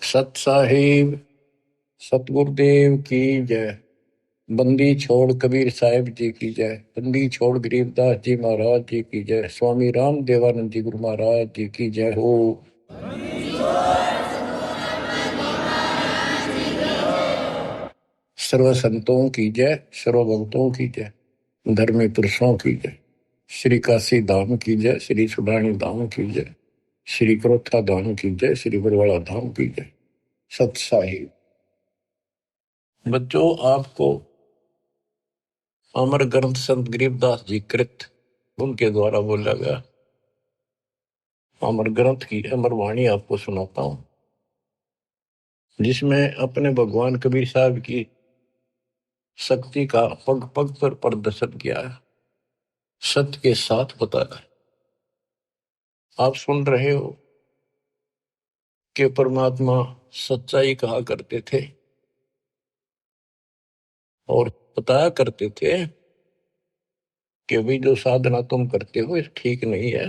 सत साहिब सतगुरुदेव की जय। बंदी छोड़ कबीर साहिब जी की जय। बंदी छोड़ गरीबदास जी महाराज जी की जय। स्वामी राम देवानंद जी गुरु महाराज जी की जय हो। सर्व संतों की जय, सर्व भक्तों की जय, धर्मी पुरुषों की जय। श्री काशी धाम की जय, श्री सुडानी धाम की जय, श्री क्रोथा धाम की जय, श्री बरवाड़ा धाम की जय। सत साहिब बच्चों, आपको अमर ग्रंथ संत गरीबदास जी कृत उनके द्वारा बोला गया अमर ग्रंथ की अमर वाणी आपको सुनाता हूं, जिसमें अपने भगवान कबीर साहब की शक्ति का पग पग पर प्रदर्शन किया है, सत्य के साथ बताया। आप सुन रहे हो कि परमात्मा सच्चाई कहा करते थे और बताया करते थे कि भाई जो साधना तुम करते हो ये ठीक नहीं है,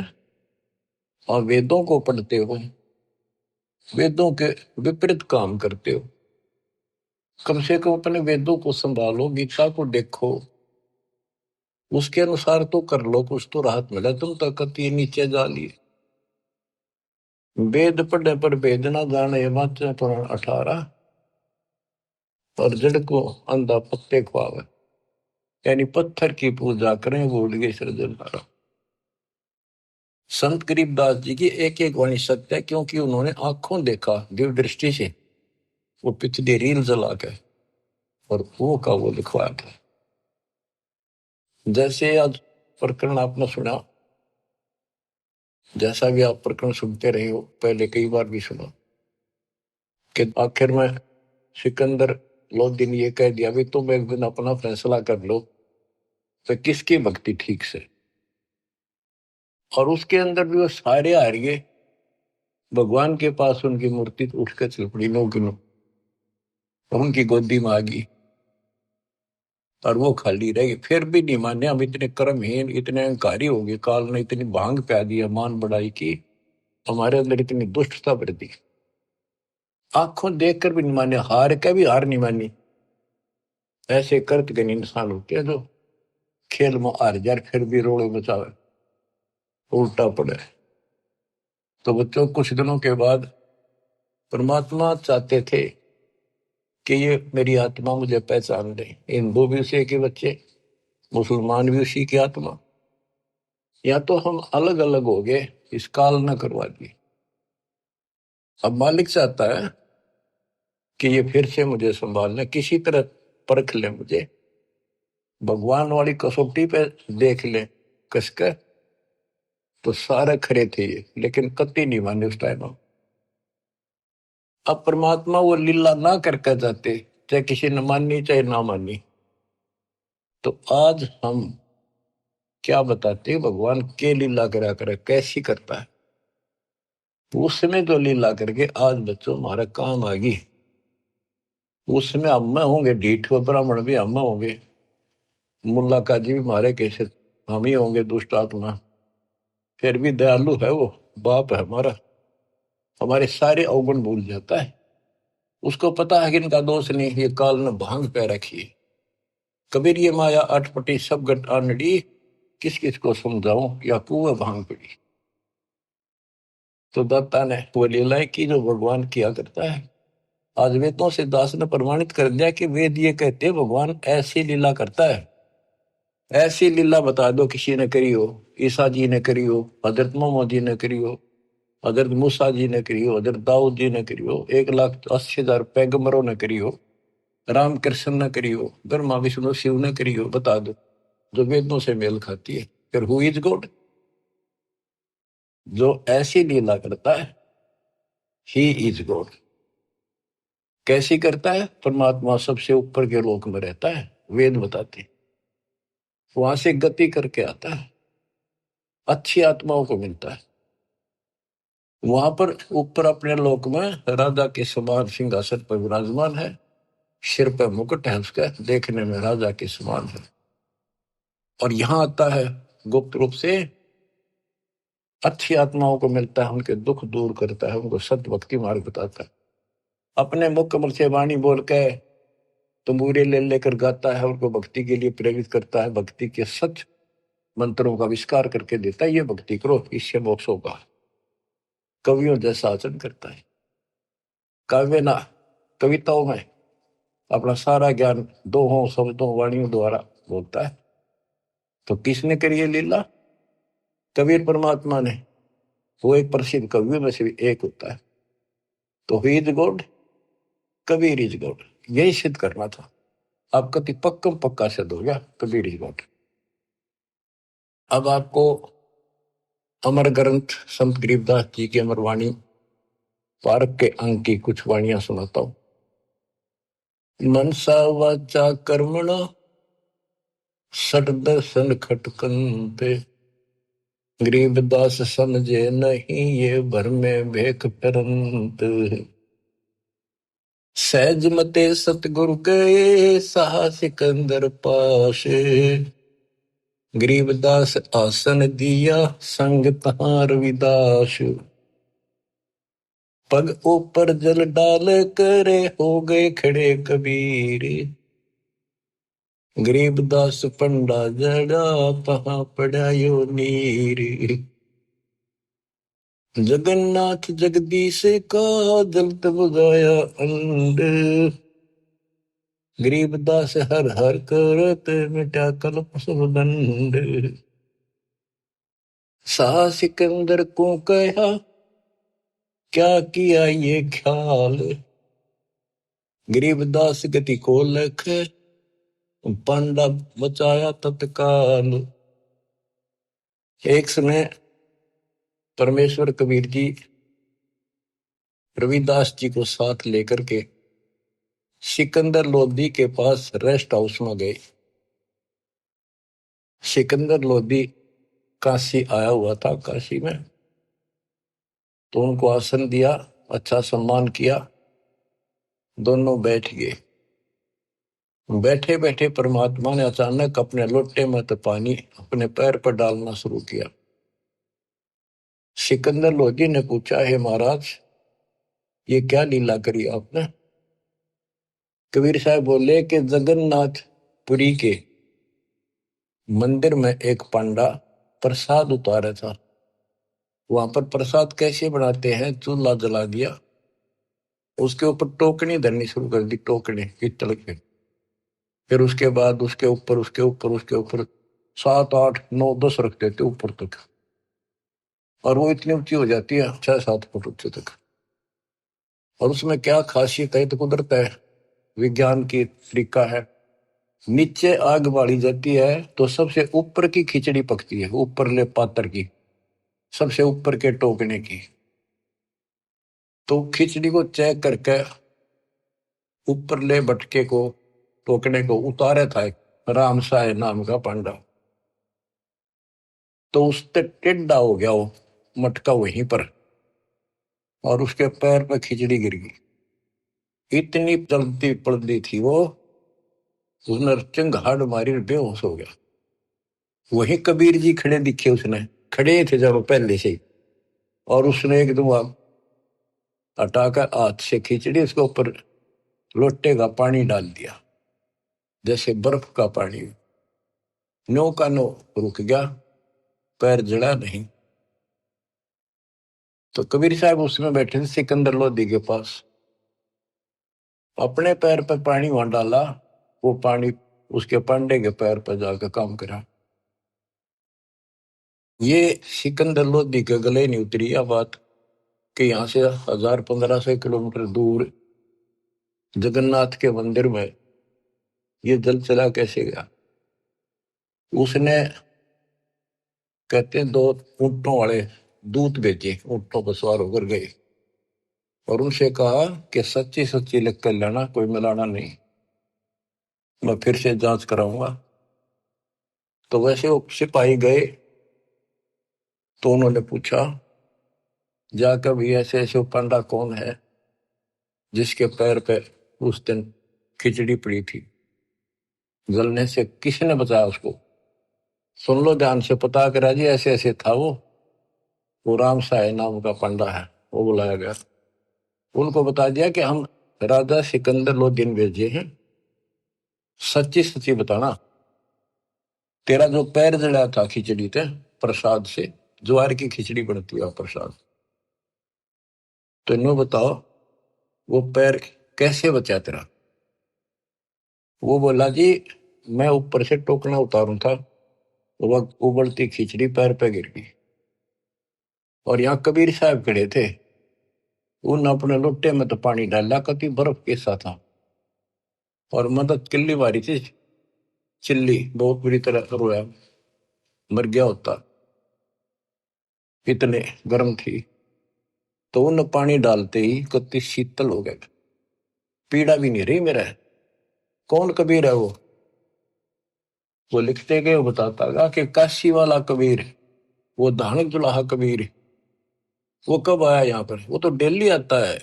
और वेदों को पढ़ते हो, वेदों के विपरीत काम करते हो। कम से कम अपने वेदों को संभालो, गीता को देखो, उसके अनुसार तो कर लो, कुछ तो राहत मिला। तुम तो कति नीचे जा लिए। वेद पढ़ने पर वेद ना जाने, हिमाचल पुराण 18। और जड़ को अंधा पत्ते खुआवे, यानी पत्थर की पूजा करें भूल गए सृजनहारा। संत गरीबदास जी की एक एक वाणी सत्य है, क्योंकि उन्होंने आंखों देखा दिव्य दृष्टि से, वो पिछली रील जला के और वो का वो लिखवाया था। जैसे आज प्रकरण आपने सुना, जैसा भी आप प्रकरण सुनते रहे हो, पहले कई बार भी सुना कि आखिर में सिकंदर लोधी ने ये कह दिया, भी तुम एक दिन अपना फैसला कर लो तो किसकी भक्ति ठीक से। और उसके अंदर भी वो सारे हार गए। भगवान के पास उनकी मूर्ति उठ कर चल पड़ी, नो की नो, उनकी गोदी में आ गई और वो खाली रह गई। फिर भी नहीं माने, हम इतने कर्महीन, इतने अहंकारी हो गए, काल ने इतनी भांग प्या दी, मान बढ़ाई की, हमारे अंदर इतनी दुष्टता भर दी। आंखों देखकर भी नहीं माने, हार के भी हार नहीं मानी। ऐसे कर्तज्ञ इंसान होते हैं जो खेल में हार जाए फिर भी रोड़े बचावे, उल्टा पड़े। तो बच्चों, कुछ दिनों के बाद परमात्मा चाहते थे कि ये मेरी आत्मा मुझे पहचान ले। हिंदू भी उसी के बच्चे, मुसलमान भी उसी की आत्मा। या तो हम अलग अलग हो गए, इस काल न करवा दी। अब मालिक चाहता है कि ये फिर से मुझे संभाल ले, किसी तरह परख ले मुझे, भगवान वाली कसौटी पे देख ले कसकर। तो सारे खरे थे ये, लेकिन कति नहीं माने उस टाइम। अब परमात्मा वो लीला ना करके जाते, चाहे किसी ने मानी चाहे ना मानी। तो आज हम क्या बताते, भगवान के लीला करा करे, कैसी करता है। उसमें जो लीला करके आज बच्चों हमारा काम आ गई, उसमें हम में होंगे ढीठ, ब्राह्मण भी हम में होंगे, मुल्ला काजी भी मारे कैसे हम ही होंगे दुष्ट आत्मा। फिर भी दयालु है वो, बाप है हमारा, हमारे सारे अवगुण भूल जाता है। उसको पता है कि इनका दोष नहीं, ये काल ने भांग पे रखी है। कबीर ये माया अटपटी सब गट आनड़ी, किस किस को समझाऊं, या कुआ भांग पड़ी। तो दत्ता ने वो लीलाएं की जो भगवान किया करता है। आज वेदों से दास ने प्रमाणित कर दिया कि वेद ये कहते हैं भगवान ऐसी लीला करता है। ऐसी लीला बता दो किसी ने करी हो, ईसा जी ने करी हो, हजरत मोहम्मद जी ने करी हो, हजरत मूसा जी ने करी हो, हजरत दाऊद जी ने करी हो, 1,80,000 पैगंबरों ने करी हो, राम कृष्ण ने करी हो, ब्रह्मा विष्णु शिव ने करी हो, बता दो जो वेदों से मेल खाती है। फिर हु इज गॉड? जो ऐसी लीला करता है ही इज गॉड। कैसी करता है? परमात्मा सबसे ऊपर के लोक में रहता है, वेद बताते हैं। वहां से गति करके आता है, अच्छी आत्माओं को मिलता है। वहां पर ऊपर अपने लोक में राजा के समान सिंहासन पर विराजमान है, सिर पर मुकुट है उसका, देखने में राजा के समान है। और यहां आता है गुप्त रूप से, अच्छी आत्माओं को मिलता है, उनके दुख दूर करता है, उनको सत्य भक्ति मार्ग बताता है। अपने मुख कमल से वाणी बोल के तंबूरे ले लेकर गाता है, उनको भक्ति के लिए प्रेरित करता है, भक्ति के सच मंत्रों का आविष्कार करके देता है। ये भक्ति करो, इससे मोक्ष होगा। कवियों जैसा आचरण करता है। काव्य ना कविताओं में अपना सारा ज्ञान दोहों शब्दों वाणियों द्वारा बोलता है। तो किसने करी ये लीला? कबीर परमात्मा ने। वो एक प्रसिद्ध कवियों में से भी एक होता है। तो he is God, Kabir is God, यही सिद्ध करना था। आपका पक्कम पक्का सिद्ध हो गया, कबीर इज गॉड। अब आपको अमर ग्रंथ संत गरीबदास जी की अमर वाणी पारक के अंक की कुछ वाणियां सुनाता हूं। मनसा वाचा कर्मणा सट दर्शन खटकन पे, गरीबदास समझे नहीं ये भर में भेख फिरंत। सहज मते सतगुरु गए सहा सिकंदर पास, गरीबदास आसन दिया संग तहां रविदास। पग ऊपर जल डाल करे हो गए खड़े कबीर, गरीबदास पंडा जड़ा पहा पड़ा यो नीर। जगन्नाथ जगदीश का जलत बुझाया अंड, गरीबदास हर हर करत मिटा कल्प सब दंड। सा सिकंदर को कहा क्या किया ये ख्याल, गरीबदास गति को लख पांडा बचाया तत्काल। एक समय परमेश्वर कबीर जी रविदास जी को साथ लेकर के सिकंदर लोधी के पास रेस्ट हाउस में गए। सिकंदर लोधी काशी आया हुआ था, काशी में। तो उनको आसन दिया, अच्छा सम्मान किया, दोनों बैठ गए। बैठे बैठे परमात्मा ने अचानक अपने लोटे में तो पानी अपने पैर पर डालना शुरू किया। सिकंदर लोधी ने पूछा, हे महाराज ये क्या लीला करी आपने? कबीर साहब बोले कि जगन्नाथ पुरी के मंदिर में एक पंडा प्रसाद उतारा था। वहां पर प्रसाद कैसे बनाते हैं, चूल्हा जला दिया, उसके ऊपर टोकनी धरनी शुरू कर दी, टोकनी पीतल के। फिर उसके बाद उसके ऊपर उसके ऊपर उसके ऊपर 7 8 9 10 रख देते ऊपर तक, और वो इतनी ऊंची हो जाती है 6 7 फुट ऊंचे तक। और उसमें क्या खासियत है, तो कुदरत है, विज्ञान की तरीका है। नीचे आग बाली जाती है तो सबसे ऊपर की खिचड़ी पकती है, ऊपर ले पात्र की, सबसे ऊपर के टोकने की। तो खिचड़ी को चेक करके ऊपर ले बटके को, टोकने को उतारे था एक राम साय नाम का पांडा। तो उससे टेढ़ा हो गया वो मटका वहीं पर, और उसके पैर पे खिचड़ी गिर गई। इतनी जल्दी पड़ती थी वो, उसने चिंगाड़ मारी, बेहोश हो गया। वही कबीर जी खड़े दिखे, उसने खड़े थे जब पहले से ही, और उसने एकदम हटाकर हाथ से खिचड़ी उसके ऊपर लोटे का पानी डाल दिया, जैसे बर्फ का पानी। नो का नो रुक गया, पैर जड़ा नहीं। तो कबीर साहब उसमें बैठे थे सिकंदर लोधी के पास, अपने पैर पर पानी वहां डाला, वो पानी उसके पांडे के पैर पर जाकर काम करा। ये सिकंदर लोधी के गले नहीं उतरी यह बात कि यहां से 1000-1500 किलोमीटर दूर जगन्नाथ के मंदिर में ये जल चला कैसे गया। उसने कहते हैं 2 ऊंटों वाले दूत भेजे, ऊंटों पर सवार होकर गए और उनसे कहा कि सच्ची सच्ची लिख कर लेना, कोई मिलाना नहीं, मैं फिर से जांच कराऊंगा। तो वैसे वो सिपाही गए, तो उन्होंने पूछा जाकर भी ऐसे ऐसे पंडा कौन है जिसके पैर पे उस दिन खिचड़ी पड़ी थी, जलने से किसने बचाया उसको? सुन लो ध्यान से, पता करा जी ऐसे ऐसे था वो राम साय नाम का पंडा है। वो बुलाया गया, उनको बता दिया कि हम राजा सिकंदर लोदीन भेजे हैं, सच्ची सच्ची बताना, तेरा जो पैर जड़ा था खिचड़ी थे प्रसाद से, ज्वार की खिचड़ी बनती है प्रसाद, तो इन्हों बताओ वो पैर कैसे बचा तेरा। वो बोला जी मैं ऊपर से टोकना उतारू था, वो उबलती खिचड़ी पैर पे गिर गई, और यहाँ कबीर साहब खड़े थे, उन अपने लोटे में तो पानी डाला, कति बर्फ कैसा था, और मदद किल्ली मारी थी, चिल्ली बहुत बुरी तरह रोया, मर गया होता, इतने गर्म थी। तो उन पानी डालते ही कति शीतल हो गए, पीड़ा भी नहीं रही मेरा। कौन कबीर है वो लिखते गए, वो बताता गा कि काशी वाला कबीर, वो धानक जुलाहा कबीर, वो कब आया यहाँ पर, वो तो डेली आता है,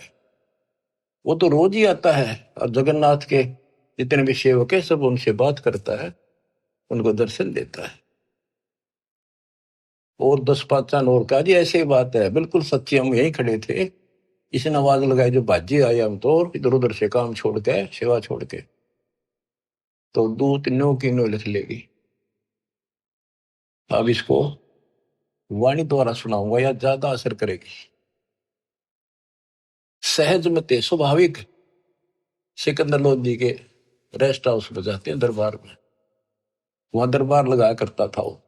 वो तो रोज ही आता है, और जगन्नाथ के जितने भी सेवक है सब उनसे बात करता है, उनको दर्शन देता है। और 10 5 और का जी ऐसी बात है, बिल्कुल सच्ची, हम यहीं खड़े थे, इसने आवाज लगाई जो बाजी आए, हम तो इधर उधर से काम छोड़ के सेवा छोड़ के, तो 2 3 की नो लिख लेगी। अब इसको वाणी द्वारा सुनाऊंगा या ज्यादा असर करेगी। सहज मते स्वाभाविक सिकंदर लोधी के रेस्ट हाउस में जाते हैं, दरबार में, वहां दरबार लगाया करता था वो।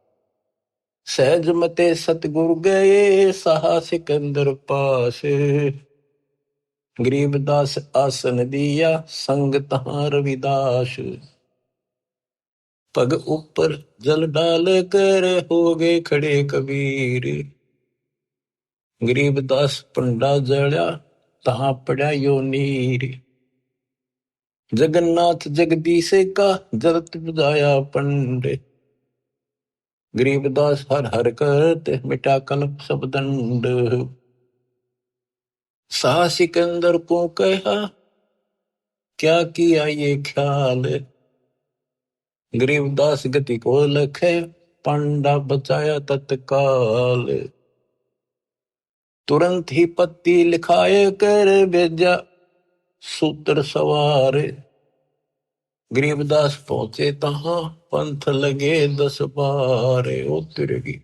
सहज मते सतगुरु गए सहा सिकंदर पास, गरीबदास आसन दिया संग तहां रविदास, पग ऊपर जल डाल कर हो गए खड़े कबीर, गरीबदास पंडा जड़ा तहां पड़ा यो नीर, जगन्नाथ जगदीश का जरत बुझाया पंडे, गरीबदास हर हर करते मिटा कल्प सब दंड, सा सिकंदर को कहा क्या किया ये ख्याल, गरीबदास गति को लखे पंडा बचाया तत्काल, तुरंत ही पत्ती लिखाए कर भेजा सूत्र सवार, गरीबदास पहुंचे तहां पंथ लगे 10 12, ओ तिरगी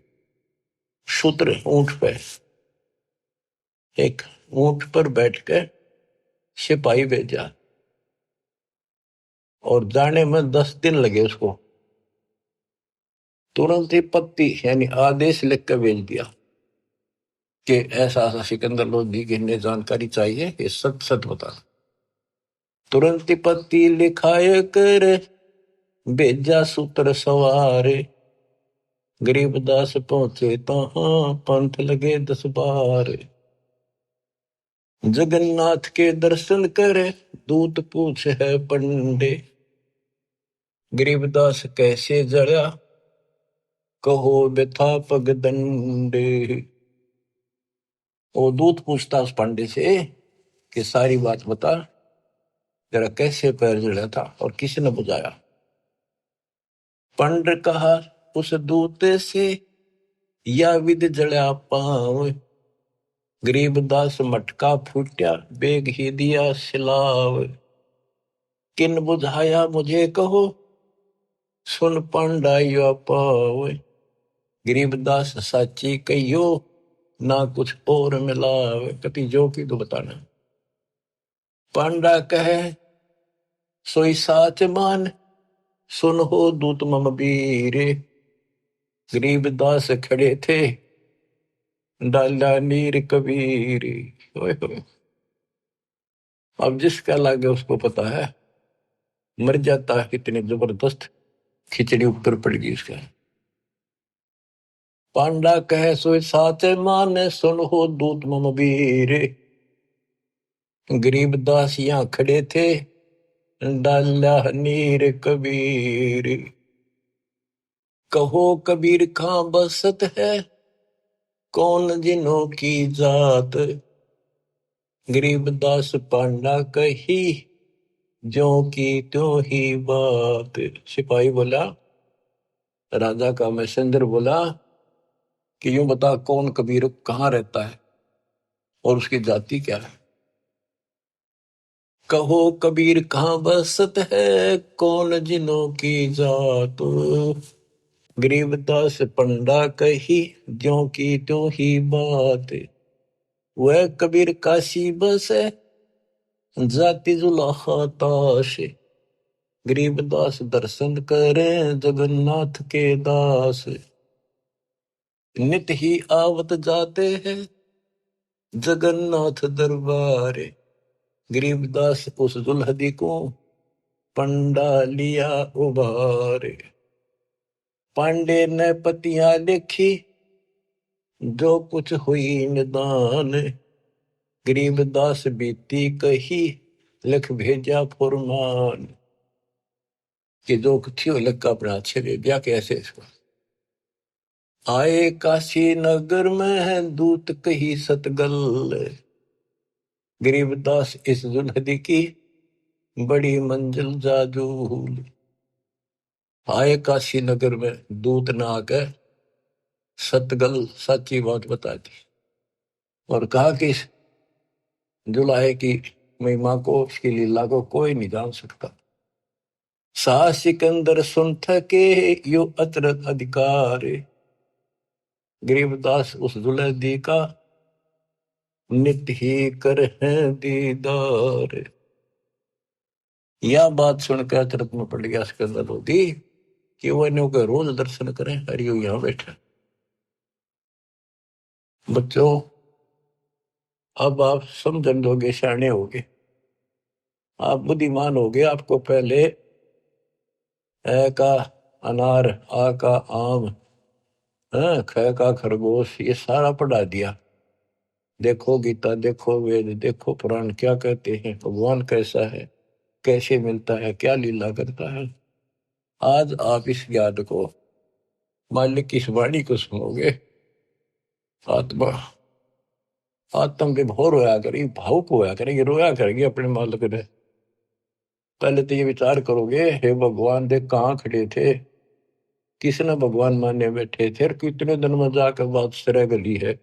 सूत्र ऊंट पे, एक ऊंट पर बैठकर सिपाही भेजा, और जाने में 10 दिन लगे उसको, तुरंत ही पत्ती यानी आदेश लिख कर भेज दिया कि ऐसा ऐसा सिकंदर लोधी की इन्हें जानकारी चाहिए, ये सच सच बता। तुरंत ही पत्ती लिखाए कर भेजा सूत्र सवार, गरीबदास पहुंचे तहां पंथ लगे 10 12, जगन्नाथ के दर्शन करे दूत पूछ है पंडे, गरीबदास कैसे जड़ा कहो व्यथा पग दंडे। वो दूत पूछता उस पंडे से कि सारी बात बता, जरा कैसे पैर जड़ा था और किसने बुझाया। पंड कहा उस दूत से या विद जड़ा पांव, गरीबदास मटका फूट्या बेग ही दिया सिलाव, किन बुझाया मुझे कहो सुन पंडा या पाव, गरीबदास साची कहियो ना कुछ और मिलाव, कति जो की तो बताना। पांडा कहे सोई साच मान सुन हो दूत मम वीर, गरीबदास खड़े थे डाला नीर कबीर। ओए होए, अब जिसका लागे उसको पता है, मर जाता है कितनी जबरदस्त खिचड़ी ऊपर पड़ गई उसका। पांडा कहे सोई साच मान सुन हो दूत मम वीर, गरीबदास यहाँ खड़े थे डाला नीर कबीर, कहो कबीर कहाँ बसत है कौन जिनों की जात, गरीबदास पांडा कही जो की त्यों ही बात। सिपाही बोला, राजा का मैसेंजर बोला कि यूं बता कौन कबीर कहाँ रहता है और उसकी जाति क्या है। कहो कबीर कहाँ बसत है, कौन जिनों की जात। गरीबदास पंडा कही, ज्यों की त्यों ही बात। वह कबीर काशी बसे, जाति जुलाहा ताश। गरीबदास दर्शन करें, जगन्नाथ के दास। नित ही आवत जाते हैं, जगन्नाथ दरबार। गरीबदास उस दुल्हदी को, पंडा लिया उबार। पांडे ने पतियां लिखी, जो कुछ हुई निदान। गरीबदास बीती कही, लिख भेजा फुरमान। कि जो कुछ थी लिख का अपना अच्छे दे दिया। कैसे इसको आए काशी नगर में है, दूत कही सतगल। गरीबदास इस दुल्हदी की, बड़ी मंजिल जाजूल। आए काशी नगर में, दूत ना आकर सतगल सच्ची बात बता दी। और कहा कि जुलाहे की महिमा को, उसकी लीला को कोई नहीं जान सकता। सा सिकंदर सुन थके, यो अतरत अधिकार। गरीबदास उस दुल्हदी का, नित ही कर है दीदार। यह बात सुनकर अचरत में पड़ गया सिकंदर लोधी कि वो इन्हों के रोज दर्शन करें। हरियो यहां बैठा। बच्चों अब आप समझन दोगे, शाणे होगे, आप बुद्धिमान होगे। आपको पहले ए का अनार, आ का आम, ख का खरगोश, ये सारा पढ़ा दिया। देखो गीता, देखो वेद, देखो पुराण क्या कहते हैं, भगवान कैसा है, कैसे मिलता है, क्या लीला करता है। आज आप इस ज्ञान को, मालिक की इस वाणी को सुनोगे, आत्मा आत्म विभोर होया करेगी, भावुक होया करेगी, रोया करेगी अपने मालिक ने। पहले तो ये विचार करोगे, हे भगवान देख कहाँ खड़े थे, किसने भगवान माने बैठे थे, और कितने दिन में जाकर बात सरे गली है,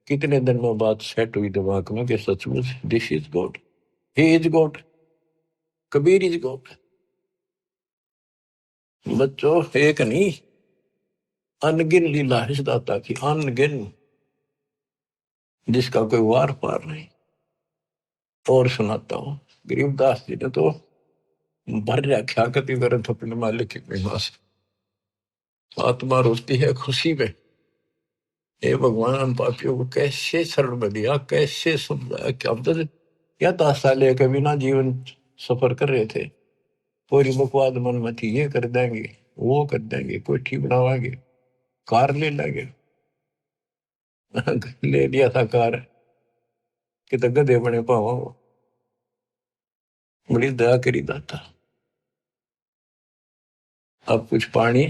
कितने दिन में बात सेट हुई दिमाग में कि सचमुच this is God, he is God, Kabir is God. बच्चों एक नहीं, अनगिन लीला है इस दाता की, अनगिन, जिसका कोई वार पार नहीं। और सुनाता हूं, गरीबदास जी ने तो भर रखा कति वरत अपने मालिक की महिमा से। आत्मा रोती है खुशी में, हे भगवान पापियों को कैसे शरण में दिया, कैसे समझाया। क्या हम तो क्या ताशा लेकर बिना जीवन सफर कर रहे थे, पूरी बकवाद मन में थी, ये कर देंगे, वो कर देंगे, कोठी बनावांगे, कार ले लेंगे। ले लिया था कार कि तो गधे बने पावा। बड़ी दया करी दाता। अब कुछ पानी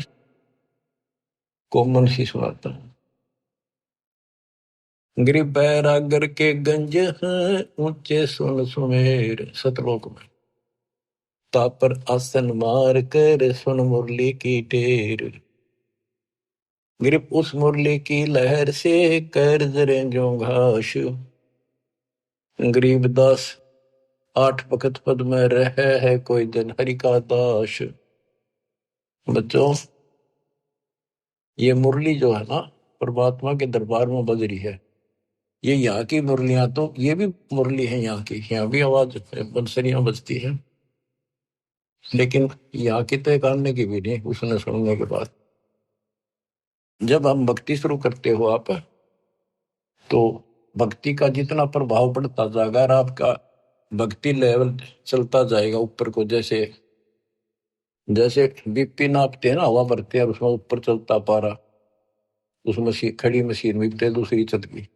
कोमल सी सुनाता हूं। गरीब बैरागर के गंज हैं, ऊंचे सुन सुमेर, सतलोक में तापर आसन मार कर, सुन मुरली की टेर। गिरप उस मुरली की लहर से, कर जरे जो घास। गरीबदास आठ भगत पद में रहे है, कोई जन हरि का दास। बच्चों ये मुरली जो है ना, परमात्मा के दरबार में बज रही है। ये यहाँ की मुरलियां, तो ये भी मुरली है यहाँ की, यहाँ भी आवाज बंसरियां बजती है, लेकिन यहाँ की तो एक आने की भी नहीं। उसने सुनने के बाद जब हम भक्ति शुरू करते हो आप, तो भक्ति का जितना प्रभाव बढ़ता जाएगा, और आपका भक्ति लेवल चलता जाएगा ऊपर को। जैसे जैसे बीपी नापते हैं ना, हवा भरते हैं, उसमें ऊपर चलता पारा, उस मशीन, खड़ी मशीन में दूसरी चल गई।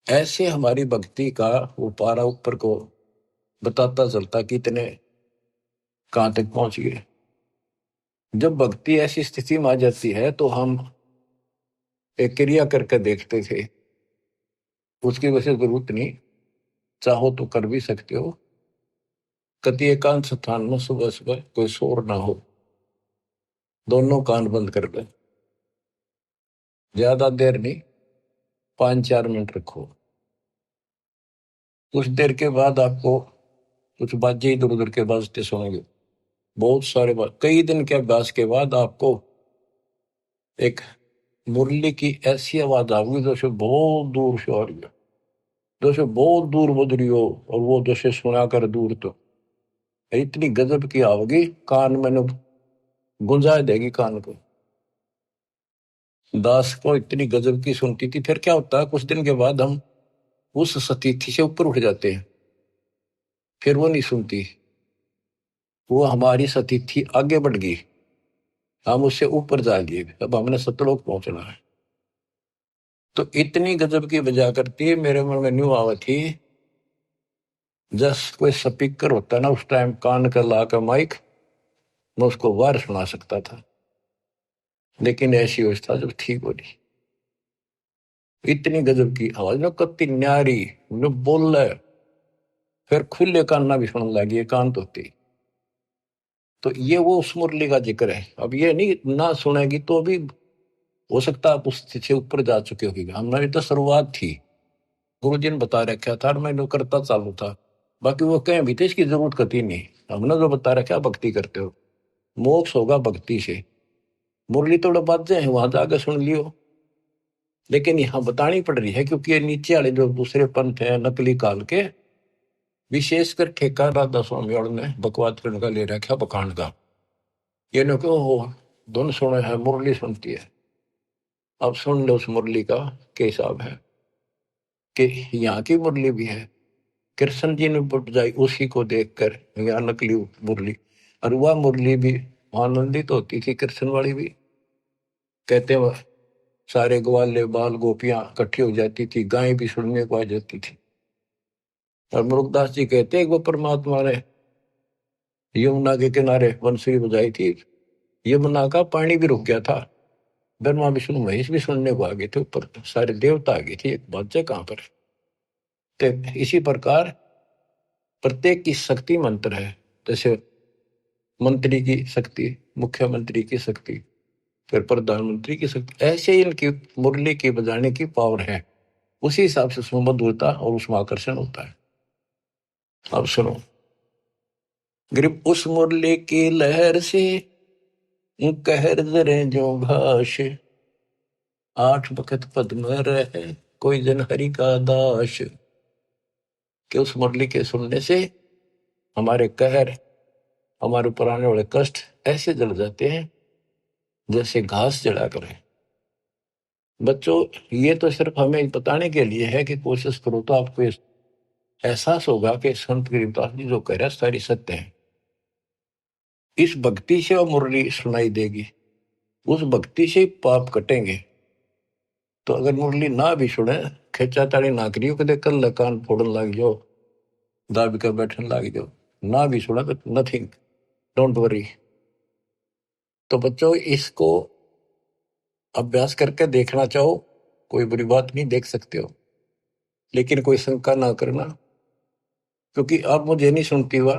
ऐसे हमारी भक्ति का वो पारा ऊपर को बताता चलता कितने कहां तक पहुंच गए। जब भक्ति ऐसी स्थिति में आ जाती है, तो हम एक क्रिया करके देखते थे, उसकी वजह जरूरत नहीं, चाहो तो कर भी सकते हो। कति एकांत स्थान में सुबह सुबह कोई शोर ना हो, दोनों कान बंद कर दे, ज्यादा देर नहीं, 5-4 मिनट रखो। कुछ देर के बाद आपको कुछ बाजे इधर उधर के बाजते सुनेंगे, बहुत सारे कई दिन के अभ्यास के बाद आपको एक मुरली की ऐसी आवाज आएगी जैसे बहुत दूर से आ रही है, जैसे बहुत दूर बज रही हो, और वो जैसे सुना कर दूर तो इतनी गजब की आवेगी, कान में न गुंजा देगी कान को। दास को इतनी गजब की सुनती थी। फिर क्या होता है, कुछ दिन के बाद हम उस सतीथी से ऊपर उठ जाते हैं, फिर वो नहीं सुनती, वो हमारी सतीथी आगे बढ़ गई, हम उससे ऊपर जा गए, अब हमने सतलोक पहुंचना है। तो इतनी गजब की बजा करती है, मेरे मन में न्यू आवा थी जस कोई स्पीकर होता ना उस टाइम कान कर ला कर माइक, मैं उसको बाहर सुना सकता था, लेकिन ऐसी अवस्था जब ठीक हो रही, इतनी गजब की आवाज ना, कत्ती न्यारी न बोल, फिर खुले कान ना भी सुनने लगी, कान तो होती। तो ये वो उस मुरली का जिक्र है। अब ये नहीं ना सुनेगी तो भी हो सकता है आप उस से ऊपर जा चुके होगी, हमारी तो शुरुआत थी, गुरु जी ने बता रखा था और मैं करता चालू था, बाकी वो कहीं भी थे इसकी जरूरत कती नहीं, हमने जो बता रखा भक्ति करते हो, मोक्ष होगा भक्ति से। मुरली थोड़ा बाजे हैं वहां जाकर सुन लियो, लेकिन यहाँ बतानी पड़ रही है क्योंकि ये नीचे वाले जो दूसरे पंथ है नकली काल के, विशेषकर ठेका राधा स्वामी और ने बकवाद करने का ले रखा बखान का, ये न क्यों हो धुन सुने है मुरली सुनती है। अब सुन लो उस मुरली का क्या हिसाब है, कि यहाँ की मुरली भी है, कृष्ण जी ने बजाई उसी को देखकर, यहाँ नकली मुरली, और वह मुरली भी आनंदित होती थी, कृष्ण वाली भी, कहते वह सारे ग्वाले बाल गोपियां इकट्ठी हो जाती थी, गाय भी सुनने को आ जाती थी। और मुरुगदास जी कहते हैं वो परमात्मा ने यमुना के किनारे बंसुरी बजाई थी, यमुना का पानी भी रुक गया था, ब्रह्मा विष्णु महेश भी सुनने को आ गए थे, ऊपर सारे देवता आ गए थे, एक बात कहां पर। तो इसी प्रकार प्रत्येक की शक्ति मंत्र है, जैसे मंत्री की शक्ति, मुख्यमंत्री की शक्ति, फिर प्रधानमंत्री की शक्ति, ऐसे ही इनकी मुरली की बजाने की पावर है, उसी हिसाब से उसमें मधुरता और उसमें आकर्षण होता है। अब सुनो, ग्रिप उस मुरली की लहर से कहर जरे जो घास, आठ बखत पद्म रहे कोई जन हरि का दास, कि उस मुरली के सुनने से हमारे कहर, हमारे ऊपर आने वाले कष्ट ऐसे जल जाते हैं जैसे घास जला करे। बच्चों, ये तो सिर्फ हमें बताने के लिए है कि कोशिश करो तो आपको एहसास होगा कि संत गरीबदास जी जो कह रहे हैं सारी सत्य है। इस भक्ति से वो मुरली सुनाई देगी, उस भक्ति से पाप कटेंगे। तो अगर मुरली ना भी सुने, खेचा ताड़ी ना करियो, कदे कल कान फोड़न लग जाओ, दाबी कर बैठने लग जाओ, ना भी सुना तो नथिंग, डोंट वरी। तो बच्चों, इसको अभ्यास करके देखना चाहो, कोई बुरी बात नहीं, देख सकते हो, लेकिन कोई शंका ना करना, क्योंकि अब मुझे नहीं सुनती हुआ,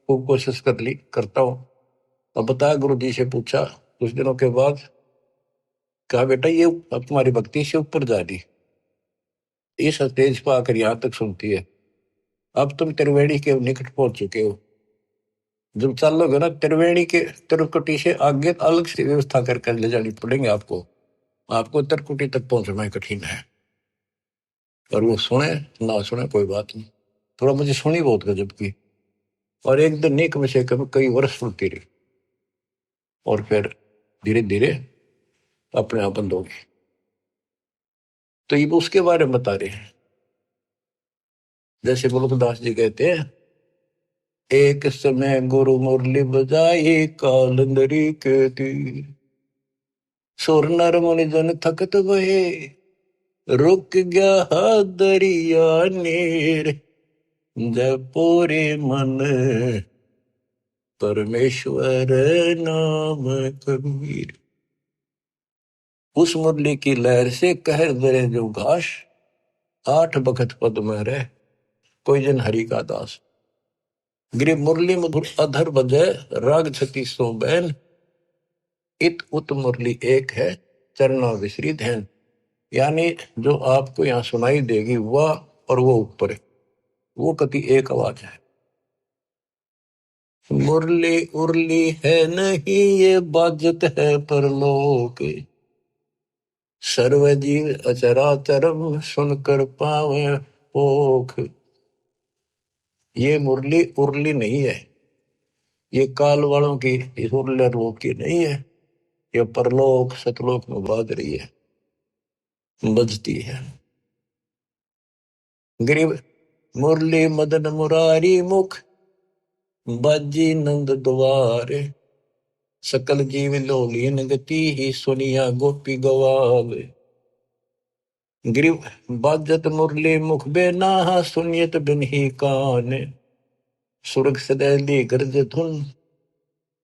खूब कोशिश कर ली, करता हूं। अब बताया, गुरु जी से पूछा कुछ दिनों के बाद, कहा बेटा ये अब तुम्हारी भक्ति से ऊपर जा रही, इस स्टेज पर आकर यहां तक सुनती है, अब तुम त्रिवेणी के निकट पहुंच चुके हो, जब चलोगे ना त्रिवेणी के, त्रिकुटी से आगे अलग से व्यवस्था करके ले जानी पड़ेंगे आपको, आपको त्रिकुटी तक पहुंचना कठिन है। और वो सुने ना सुने कोई बात नहीं, थोड़ा मुझे सुनी बहुत गजब की, और एक दिन नहीं कम से कम कई वर्ष सुनती रही, और फिर धीरे धीरे अपने आप बंद हो गई। तो ये उसके बारे में बता रहे हैं, जैसे मुल्कदास जी कहते हैं, एक समय गुरु मुरली बजाई कालंदरी के तीर, सुर नर मुनि जन थकत भये, रुक गया दरिया नीर, जपूरे मन परमेश्वर नाम कबीर। उस मुरली की लहर से कहर दरे जो घास, आठ बखत पद में रह कोई जन हरि का दास। गिरि मुरली मधुर अधर बजे राग छती सो बैन, इत उत मुरली एक है चरना विसरी धैन। यानी जो आपको यहाँ सुनाई देगी वह और वो ऊपर है, वो कति एक आवाज है। मुरली उरली है नहीं ये बाजत है परलोक, सर्वजीव अचराचरम सुनकर पावे पोख। ये मुरली उरली नहीं है, ये काल वालों की इस उरले लोक की नहीं है, ये परलोक सतलोक में बाज रही है, बजती है। गरीब मुरली मदन मुरारी मुख, बाजी नंद द्वारे, सकल जीव लोलीन गति ही सुनिया गोपी गवावे। गरीब बाजत मुरली मुख बेना सुनियत बिन ही कान, सुरग सदैली गर्ज धुन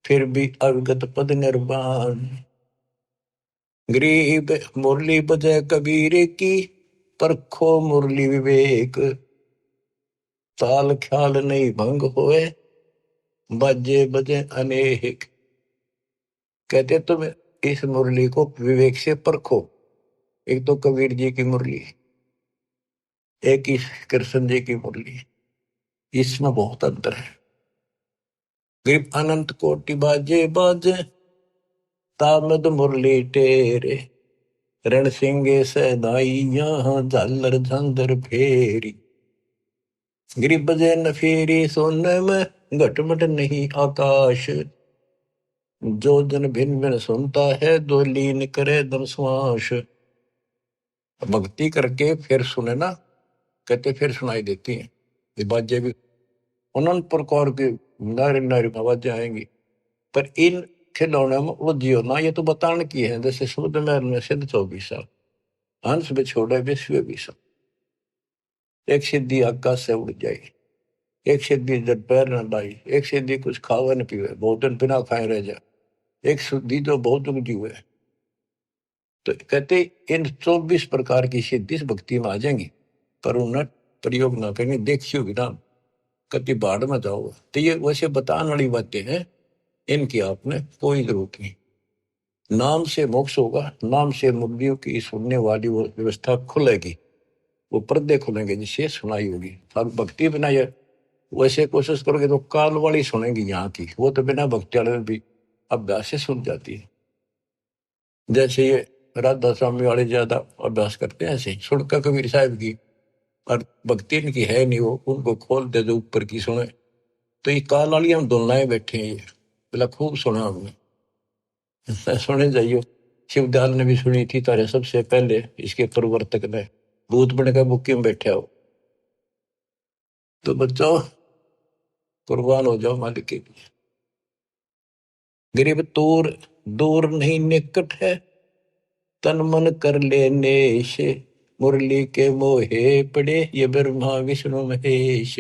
फिर भी अवगत पद निर्वाण। गरीब मुरली बजय कबीर की, परखो मुरली विवेक, ताल ख्याल नहीं भंग होए, बाजे बजे अनेक। कहते तुम इस मुरली को विवेक से परखो। एक तो कबीर जी की मुरली, एक ही कृष्ण जी की मुरली, इसमें बहुत अंतर है। गरीब अनंत कोटि बाजे बाजे, तामद मुरली टेरे, रण सिंगे सदाइया झालर झांझर फेरी। गरीब बजे न फेरी सोने में घटमट नहीं आकाश, जो जन भिन्न भिन्न सुनता है दो लीन करे दम श्वास। भक्ति करके फिर सुने ना, कहते फिर सुनाई देती हैं ये बाजें भी, अनंत प्रकार की नारी नारी आवाजें आएंगी। पर इन खिलौने में वो जियो ना, ये तो बताने की है। जैसे शुद्ध महल में सिद्ध 24 हंस में छोड़े विश्व विषा, एक सिद्धि आकाश से उड़ जाई, एक सिद्धि जब पैर न लाई, एक सिद्धि कुछ खावे न पीवे, बहुत दिन बिना खाए रह जा, एक सिद्धि जो बहुत जीवे। तो कहते इन 24 प्रकार की सिद्धि भक्ति में आ जाएंगी, पर उन्हें प्रयोग ना करेंगे, देखी होगी ना कति बाढ़ में जाओ। तो ये वैसे बताने वाली बातें हैं, इनकी आपने कोई जरूरत नहीं। नाम से मोक्ष होगा, नाम से मुक्तियों की सुनने वाली वो व्यवस्था खुलेगी, वो पर्दे खुलेंगे जिससे सुनाई होगी। अब भक्ति बिना ये वैसे कोशिश करोगे तो काल वाली सुनेगी यहाँ की, वो तो बिना भक्ति वाले भी अभ्यास से सुन जाती है। जैसे ये राधा स्वामी वाले ज्यादा अभ्यास करते हैं, ऐसे ही सुनकर कबीर साहब की, और भक्ति इनकी है नहीं, वो उनको खोल दे जो ऊपर की सुने। तो ये काल वाली हम दोनों बैठे हैं, ये पहला खूब सुना हमने। सुने जाइयो, शिवदयाल ने भी सुनी थी तारे सबसे पहले, इसके प्रवर्तक ने भूत बन के बुक्की में बैठे हो। तो बच्चों कुर्बान हो जाओ मालिक के लिए। गरीब दूर दूर नहीं निकट है, तन मन कर लेने से, मुरली के मोहे पड़े ये ब्रह्मा विष्णु महेश।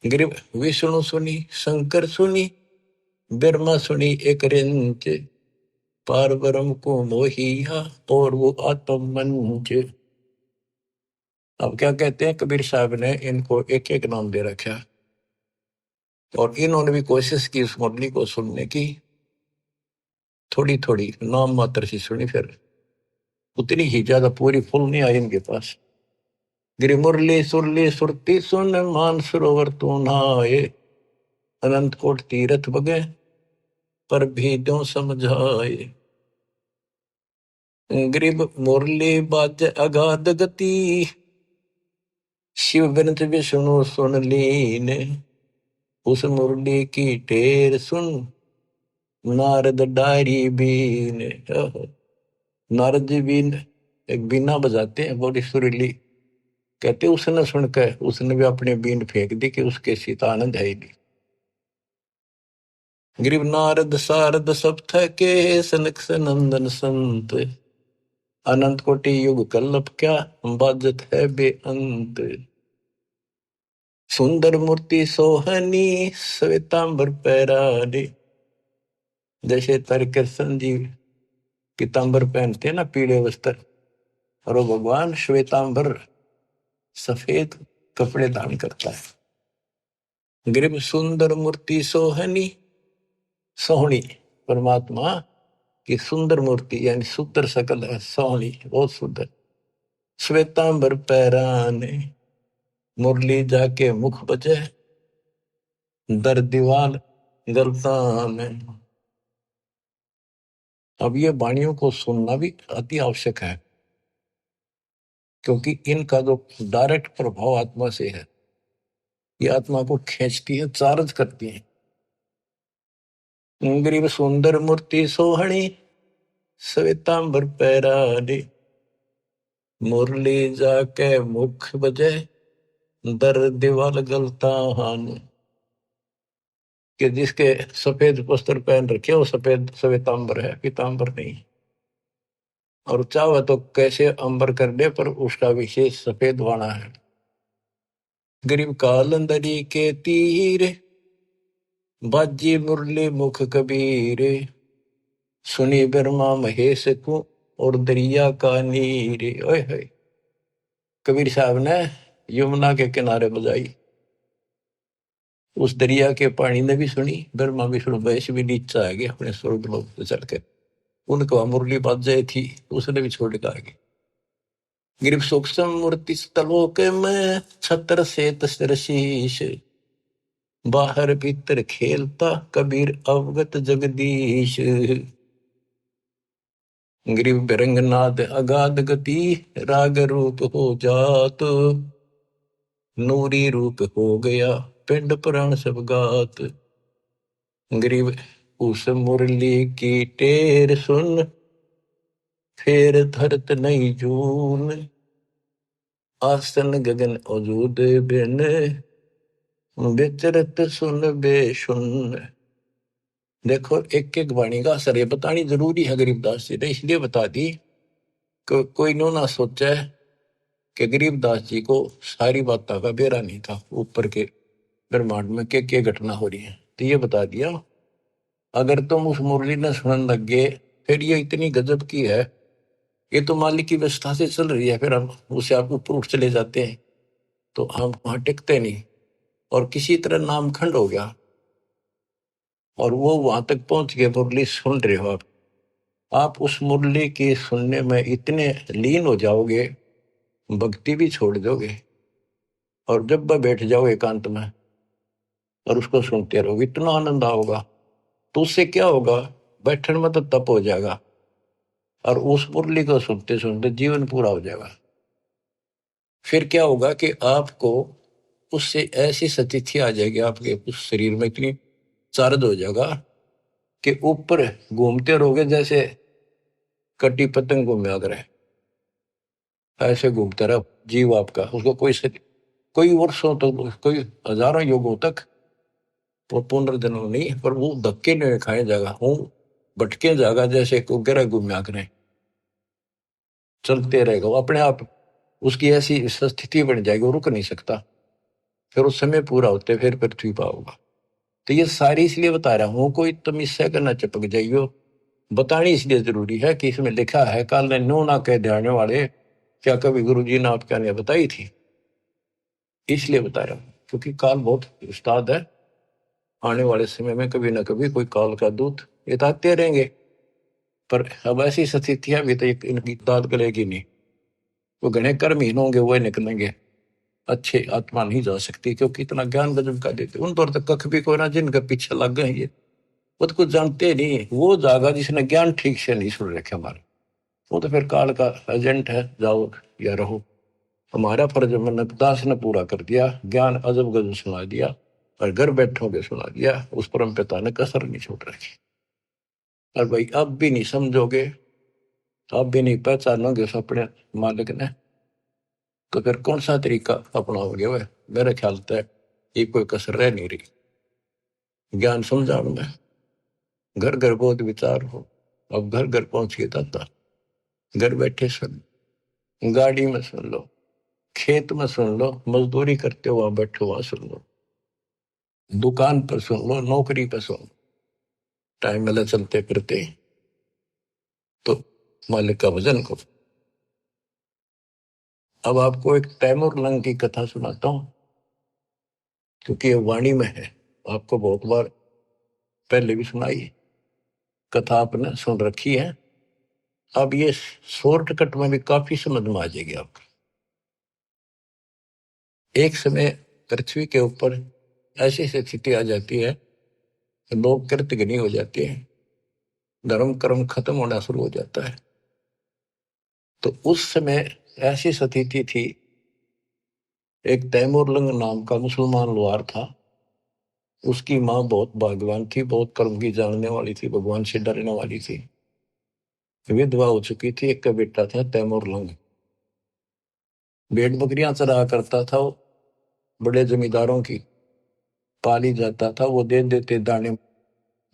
गरीब विष्णु सुनी शंकर सुनी, ब्रह्मा सुनी एक रिंच, पार ब्रह्म को मोहिया और वो आत्म मंच। अब क्या कहते हैं कबीर साहब ने इनको एक एक नाम दे रखा, और इन्होंने भी कोशिश की उस मुरली को सुनने की, थोड़ी थोड़ी नाम मात्र से सुनी, फिर उतनी ही ज्यादा पूरी फुल नहीं आई इनके पास। गिरि मुरली सुरली सुरती सुन, मान सरोवर तू नहाए, अनंत कोट तीरथ बगे पर भी दो समझाए। गरीब मुरली बाज अगाध गति, शिव बिनत विष्णु सुन लीन, उस मुरली की टेर सुन नारद डारी बीन। नारद जी बीन एक बीना बजाते हैं बड़ी सुरीली, कहते उसने सुनकर उसने भी अपने बीन फेंक दी कि उसके सीता आनंद है ही नहीं। गरीब नारद सारद सब थके, सनक सनंदन संत, अनंत कोटि युग कल्लप क्या बाजत है बेअंत। सुंदर मूर्ति सोहनी श्वेतांबर पैरारे, जैसे तर कृष्ण जी पीतांबर पहनते हैं ना, पीले वस्त्र, और वो भगवान श्वेतांबर सफेद कपड़े धारण करता है। गरीब सुंदर मूर्ति सोहनी, सोहनी परमात्मा की सुंदर मूर्ति, यानी सुंदर सकल है, सोहनी बहुत सुंदर। श्वेतांबर पैराने, मुरली जाके मुख बजे, दर दीवाल गलता में। अब ये वाणियों को सुनना भी अति आवश्यक है, क्योंकि इनका जो डायरेक्ट प्रभाव आत्मा से है, ये आत्मा को खींचती है, चार्ज करती है। गरीब सुंदर मूर्ति सोहणी, श्वेतांबर पैरानी, मुरली जाके मुख बजे, दर दीवाल गलता हान। कि जिसके सफेद वस्त्र पहन रखे वो सफेद श्वेतांबर है, पीतांबर नहीं। और चाहे तो कैसे अंबर कर दे, पर उसका विशेष सफेद वाणा है। गरीब कालंदरी के तीर, बाजी मुरली मुख कबीर, सुनी ब्रह्मा महेश को, और दरिया का नीर। ओए होए, कबीर साहब ने यमुना के किनारे बजाई, उस दरिया के पानी ने भी सुनी, ब्रह्मा विष्णु महेश भी नीचे आ गए अपने स्वर्ग लोक से चढ़कर। उनको मुरली बाज जाए थी, उसने भी छोड़ के आ गए। गिरिव सूक्ष्म मूर्ति तलोक में, छत्र से तस्र शीश, बाहर भीतर खेलता कबीर अवगत जगदीश। ग्रीव बिरंगनाद अगाध गति, राग रूप हो जात, नूरी रूप हो गया पिंड पुराण सब गात। ग्रीव उस मुरली की टेर सुन, फेर धरत नहीं जून, आसन गगन अजूद बिन, विचरत सुन बेसुन। देखो एक एक वाणी का असर ये बतानी जरूरी है गरीबदास जी ने, इसलिए बता दी कि कोई नो ना सोचा कि गरीबदास जी को सारी बातों का बेरा नहीं था, ऊपर के ब्रह्मांड में क्या घटना हो रही है। तो ये बता दिया, अगर तुम उस मुरली ने सुनने लग गए, फिर ये इतनी गजब की है, ये तो मालिक की व्यवस्था से चल रही है, फिर हम उसे आप ऊपर उठ चले जाते हैं तो हम वहां टिकते नहीं, और किसी तरह नामखंड हो गया, और वो वहां तक पहुंच गए, मुरली सुन रहे हो आप उस मुरली की सुनने में इतने लीन हो जाओगे, भक्ति भी छोड़ दोगे, और जब वह बैठ जाओ एकांत में और उसको सुनते रहोगे, इतना आनंद आओगा। तो उससे क्या होगा, बैठने में तो तप हो जाएगा, और उस मुरली को सुनते सुनते जीवन पूरा हो जाएगा। फिर क्या होगा कि आपको उससे ऐसी स्थिति आ जाएगी, आपके उस शरीर में इतनी चार्ज हो जाएगा कि ऊपर घूमते रहोगे, जैसे कटी पतंग घूमे अगर है, ऐसे घूमता रहा जीव आपका, उसको कोई वर्षों तक, कोई हजारों युगों तक वो पुनर्जन्म नहीं, पर वो धक्के नहीं खाए जाएगा, वो भटके जाएगा, जैसे को गिरा घूमया करें, चलते रहेगा वो अपने आप। उसकी ऐसी स्थिति बन जाएगी, वो रुक नहीं सकता, फिर उस समय पूरा होते फिर पृथ्वी पर होगा। तो ये सारी इसलिए बता रहा हूं, कोई तुम इससे करना चिपक जाइयो, बतानी इसलिए जरूरी है कि इसमें लिखा है, काल ने नो ना कह जाने वाले, क्या कभी गुरु जी ने आपके ने बताई थी, इसलिए बता रहा हूं, क्योंकि काल बहुत उस्ताद है। आने वाले समय में कभी ना कभी कोई काल का दूत ये आते रहेंगे, पर अब ऐसी स्थितियां भी तो इनकी दाद गलेगी नहीं, वो घने कर्म हीन होंगे, वो निकलेंगे, अच्छे आत्मा नहीं जा सकती, क्योंकि इतना ज्ञान गजब का देते उन पर तक कख भी कोई ना, जिनके पीछे लग गए ये वो तो कुछ जानते नहीं, वो जागा जिसने ज्ञान ठीक से नहीं सुन रखे हमारे, वो तो फिर काल का एजेंट है, जाओ या रहो। हमारा फर्ज मैंने दास ने पूरा कर दिया, ज्ञान अजब गजब सुना दिया, और घर बैठोगे सुना दिया, उस परम पिता ने कसर नहीं छोड़ रखी। और भाई अब भी नहीं समझोगे, अब भी नहीं पहचानोगे उस अपने मालिक ने, तो फिर कौन सा तरीका अपनाओगे वह। मेरे ख्याल से ये कोई कसर रह नहीं रही। ज्ञान समझा में घर घर बहुत विचार हो, अब घर घर पहुंच के दाता, घर बैठे सुन, गाड़ी में सुन लो, खेत में सुन लो, मजदूरी करते हो वहां बैठो वहां सुन लो, दुकान पर सुन लो, नौकरी पर सुन लो, टाइम मिला चलते फिरते तो मालिक का भजन करो। अब आपको एक तैमूर लंग की कथा सुनाता हूं, क्योंकि ये वाणी में है, आपको बहुत बार पहले भी सुनाई कथा, आपने सुन रखी है। अब ये शॉर्टकट में भी काफी समझ में आ जाएगी आपको। एक समय पृथ्वी के ऊपर ऐसी स्थिति आ जाती है, लोग कृतघ्नी हो जाते हैं, धर्म कर्म खत्म होना शुरू हो जाता है। तो उस समय ऐसी स्थिति थी, एक तैमूर लंग नाम का मुसलमान लोहार था, उसकी माँ बहुत भाग्यवान थी, बहुत कर्म की जानने वाली थी, भगवान से डरने वाली थी, विधवा हो चुकी थी। एक का बेटा था तैमूर लंग, भेड़ बकरियां चरा करता था, वो बड़े जमींदारों की पाली जाता था, वो दे देते दाने,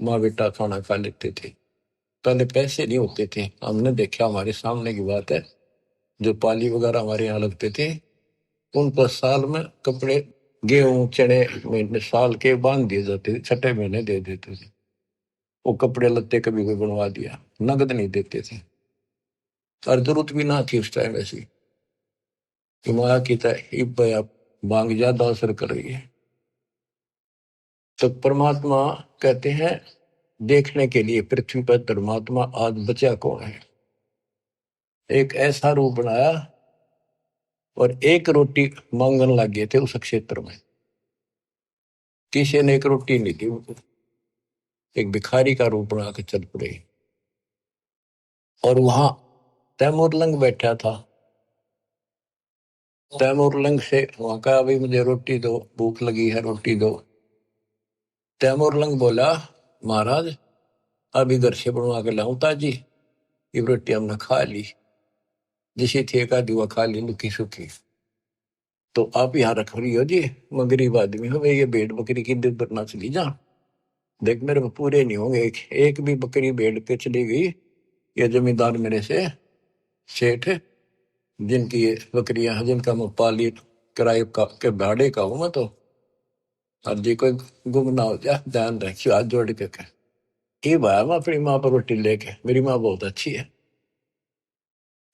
माँ बेटा खाना खा लेते थे। पहले पैसे नहीं होते थे, हमने देखा, हमारे सामने की बात है, जो पाली वगैरह हमारे यहाँ लगते थे, उन पर साल में कपड़े, गेहूं चने महीने साल के बांध दिए जाते थे, छठे महीने दे देते थे। वो कपड़े लत्ते कभी कोई बनवा दिया, नगद नहीं देते थे। और जरूरत भी ना थी उस टाइम ऐसी, हिमाया की तरह मांग ज्यादा असर कर रही है। तो परमात्मा कहते हैं, देखने के लिए पृथ्वी पर धर्मात्मा आज बचा कौन है। एक ऐसा रूप बनाया और एक रोटी मांगने लग गए थे उस क्षेत्र में, किसी ने एक रोटी नहीं दी उनको, एक भिखारी का रूप बना के चल पड़े। और वहां तैमूरलंग बैठा था, तैमूरलंग से वहां कहा, भाई मुझे रोटी दो, भूख लगी है, रोटी दो। तैमूरलंग बोला, महाराज अभी घर से बनवा के लाऊं ताजी, ये रोटी हमने खा ली, जिसे थे एक आधी वो खा ली लुकी सुखी, तो आप यहाँ रख रही हो जी, मैं गरीब आदमी हूँ, ये भेड़ बकरी की दूध बरना चली जा, देख मेरे को पूरे नहीं होंगे, एक भी बकरी भेड़ के चली गई, ये जमींदार मेरे से सेठ, जिनकी ये बकरियां हैं, जिनका मैं पाली किराए का के भाड़े का हूं मैं, तो और जी कोई गुम ना हो जाए, ध्यान रखियो, हाथ जोड़ के कह। ये भाया मैं अपनी माँ पर रोटी लेके, मेरी माँ बहुत अच्छी है,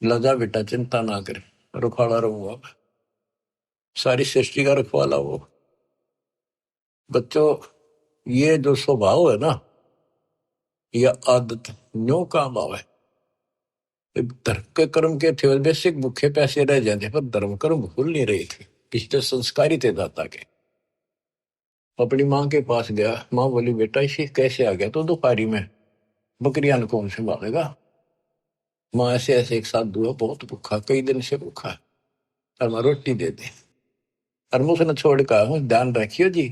लजा बेटा चिंता ना करे, रुखाड़ा रहूंगा मैं, सारी सृष्टि का रखवाला वो। बच्चों, ये जो स्वभाव है ना, ये आदत न्यो काम आवे। धर्म के कर्म के थे बेसिक भूखे पैसे रह जाते, पर धर्म कर्म भूल नहीं रहे थे, पिछले संस्कारी थे दाता के। अपनी माँ के पास गया, माँ बोली, बेटा इसे कैसे आ गया तो दोपहरी में, बकरियां कौन संभालेगा। माँ ऐसे ऐसे एक साधु है, बहुत भूखा, कई दिन से भूखा है, और मैं रोटी दे दे। और मैं उसने छोड़ कर, ध्यान रखियो जी,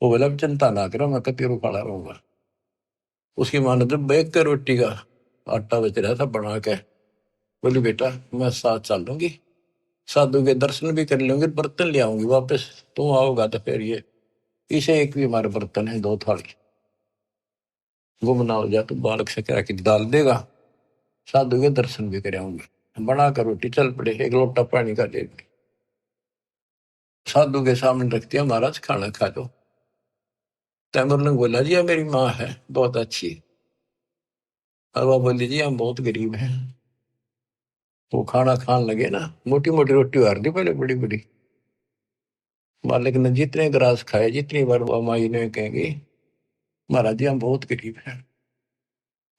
वो बोला चिंता ना करो, मैं कतीरों खड़ा रहूंगा। उसकी माँ ने जब बैग के रोटी का आटा बच रहा था बना के, बोली बेटा मैं साथ चल लूंगी, साधु के दर्शन भी कर लूंगी, बर्तन ले आऊंगी वापस, तुम आओगा तो फिर ये इसे एक भी हमारे बर्तन है, दो थाली, गुम ना हो जाए तो बालक से कह के डाल देगा, साधु के दर्शन भी कर आऊंगी। बना कर रोटी चल पड़े, एक लोटा पानी का दे, साधु के सामने रख दिया, महाराज खाना खा लो। तैमूर ने बोला, जी मेरी माँ है बहुत अच्छी। और वह बोली, जी हम बहुत गरीब हैं। वो खाना खान लगे ना, मोटी मोटी रोटी हार दी पहले, बड़ी बड़ी। मालिक ने जितने ग्रास खाए, जितनी बार वो माई ने कहेंगे, महाराज जी हम बहुत गरीब हैं,